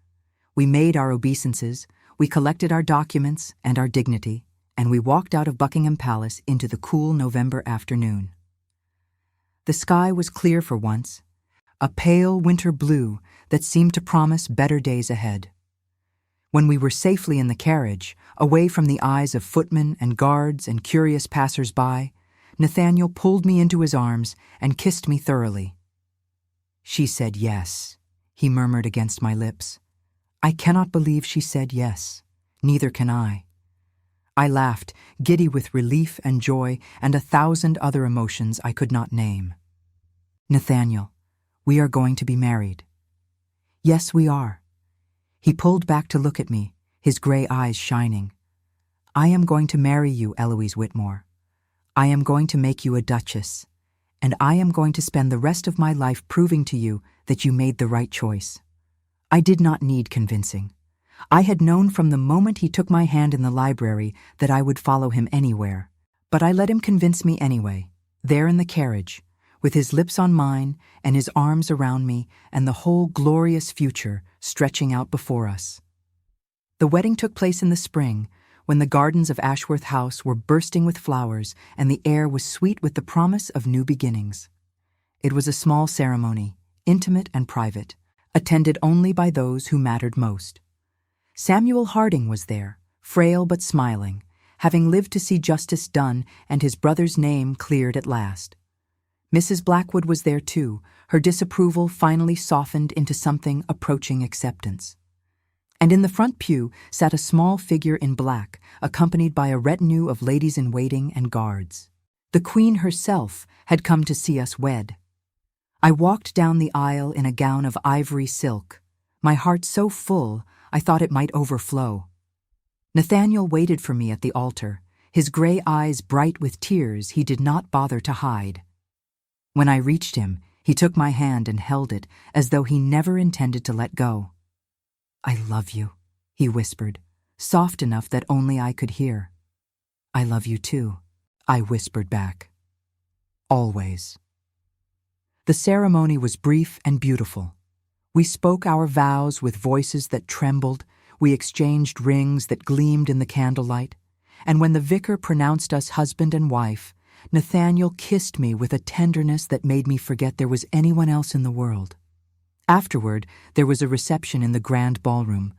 We made our obeisances, we collected our documents and our dignity, and we walked out of Buckingham Palace into the cool November afternoon. The sky was clear for once, a pale winter blue that seemed to promise better days ahead. When we were safely in the carriage, away from the eyes of footmen and guards and curious passers-by, Nathaniel pulled me into his arms and kissed me thoroughly. She said yes, he murmured against my lips. I cannot believe she said yes. Neither can I. I laughed, giddy with relief and joy and 1,000 other emotions I could not name. Nathaniel, we are going to be married. Yes, we are. He pulled back to look at me, his gray eyes shining. I am going to marry you, Eloise Whitmore. I am going to make you a duchess, and I am going to spend the rest of my life proving to you that you made the right choice. I did not need convincing. I had known from the moment he took my hand in the library that I would follow him anywhere, but I let him convince me anyway, there in the carriage, with his lips on mine and his arms around me and the whole glorious future stretching out before us. The wedding took place in the spring, when the gardens of Ashworth House were bursting with flowers and the air was sweet with the promise of new beginnings. It was a small ceremony, intimate and private, attended only by those who mattered most. Samuel Harding was there, frail but smiling, having lived to see justice done and his brother's name cleared at last. Mrs. Blackwood was there too, her disapproval finally softened into something approaching acceptance. And in the front pew sat a small figure in black, accompanied by a retinue of ladies-in-waiting and guards. The Queen herself had come to see us wed. I walked down the aisle in a gown of ivory silk, my heart so full I thought it might overflow. Nathaniel waited for me at the altar, his gray eyes bright with tears he did not bother to hide. When I reached him, he took my hand and held it as though he never intended to let go. I love you, he whispered, soft enough that only I could hear. I love you too, I whispered back. Always. The ceremony was brief and beautiful. We spoke our vows with voices that trembled, we exchanged rings that gleamed in the candlelight, and when the vicar pronounced us husband and wife, Nathaniel kissed me with a tenderness that made me forget there was anyone else in the world. Afterward, there was a reception in the grand ballroom,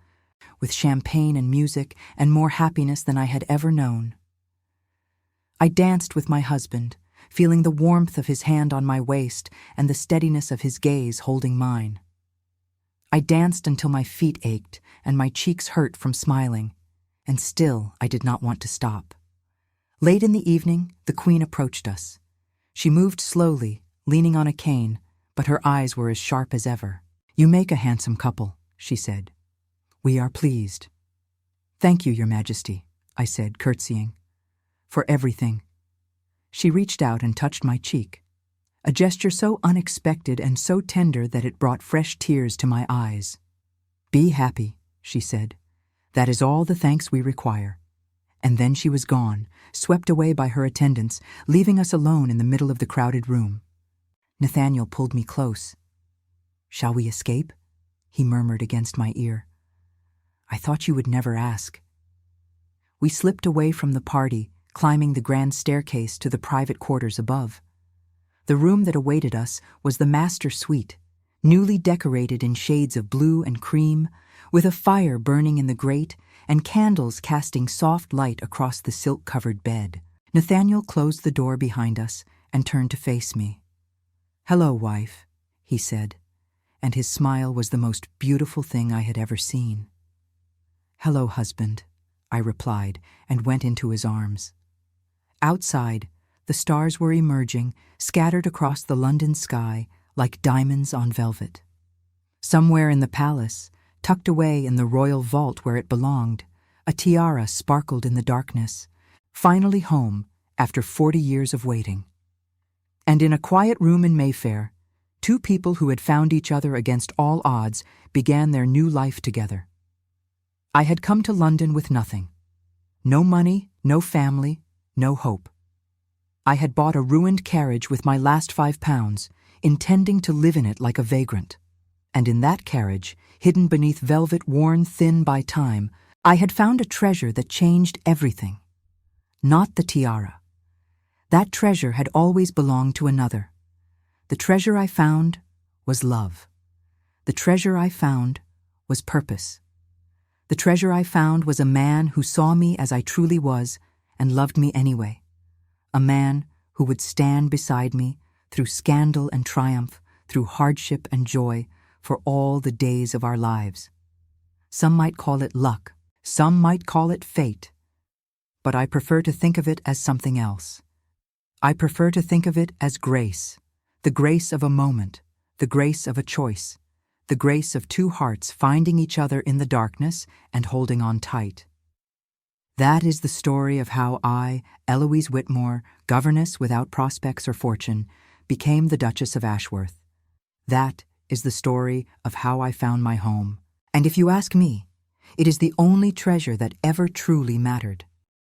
with champagne and music and more happiness than I had ever known. I danced with my husband, feeling the warmth of his hand on my waist and the steadiness of his gaze holding mine. I danced until my feet ached and my cheeks hurt from smiling, and still I did not want to stop. Late in the evening, the Queen approached us. She moved slowly, leaning on a cane, but her eyes were as sharp as ever. You make a handsome couple, she said. We are pleased. Thank you, Your Majesty, I said, curtsying. For everything. She reached out and touched my cheek, a gesture so unexpected and so tender that it brought fresh tears to my eyes. Be happy, she said. That is all the thanks we require. And then she was gone, swept away by her attendants, leaving us alone in the middle of the crowded room. Nathaniel pulled me close. Shall we escape? He murmured against my ear. I thought you would never ask. We slipped away from the party, climbing the grand staircase to the private quarters above. The room that awaited us was the master suite, newly decorated in shades of blue and cream, with a fire burning in the grate and candles casting soft light across the silk-covered bed. Nathaniel closed the door behind us and turned to face me. "Hello, wife," he said, and his smile was the most beautiful thing I had ever seen. "Hello, husband," I replied and went into his arms. Outside, the stars were emerging, scattered across the London sky like diamonds on velvet. Somewhere in the palace, tucked away in the royal vault where it belonged, a tiara sparkled in the darkness, finally home after 40 years of waiting. And in a quiet room in Mayfair, two people who had found each other against all odds began their new life together. I had come to London with nothing. No money, no family, no hope. I had bought a ruined carriage with my last £5, intending to live in it like a vagrant. And in that carriage, hidden beneath velvet worn thin by time, I had found a treasure that changed everything. Not the tiara. That treasure had always belonged to another. The treasure I found was love. The treasure I found was purpose. The treasure I found was a man who saw me as I truly was and loved me anyway. A man who would stand beside me through scandal and triumph, through hardship and joy, for all the days of our lives. Some might call it luck, some might call it fate, but I prefer to think of it as something else. I prefer to think of it as grace, the grace of a moment, the grace of a choice, the grace of two hearts finding each other in the darkness and holding on tight. That is the story of how I, Eloise Whitmore, governess without prospects or fortune, became the Duchess of Ashworth. That is the story of how I found my home. And if you ask me, it is the only treasure that ever truly mattered.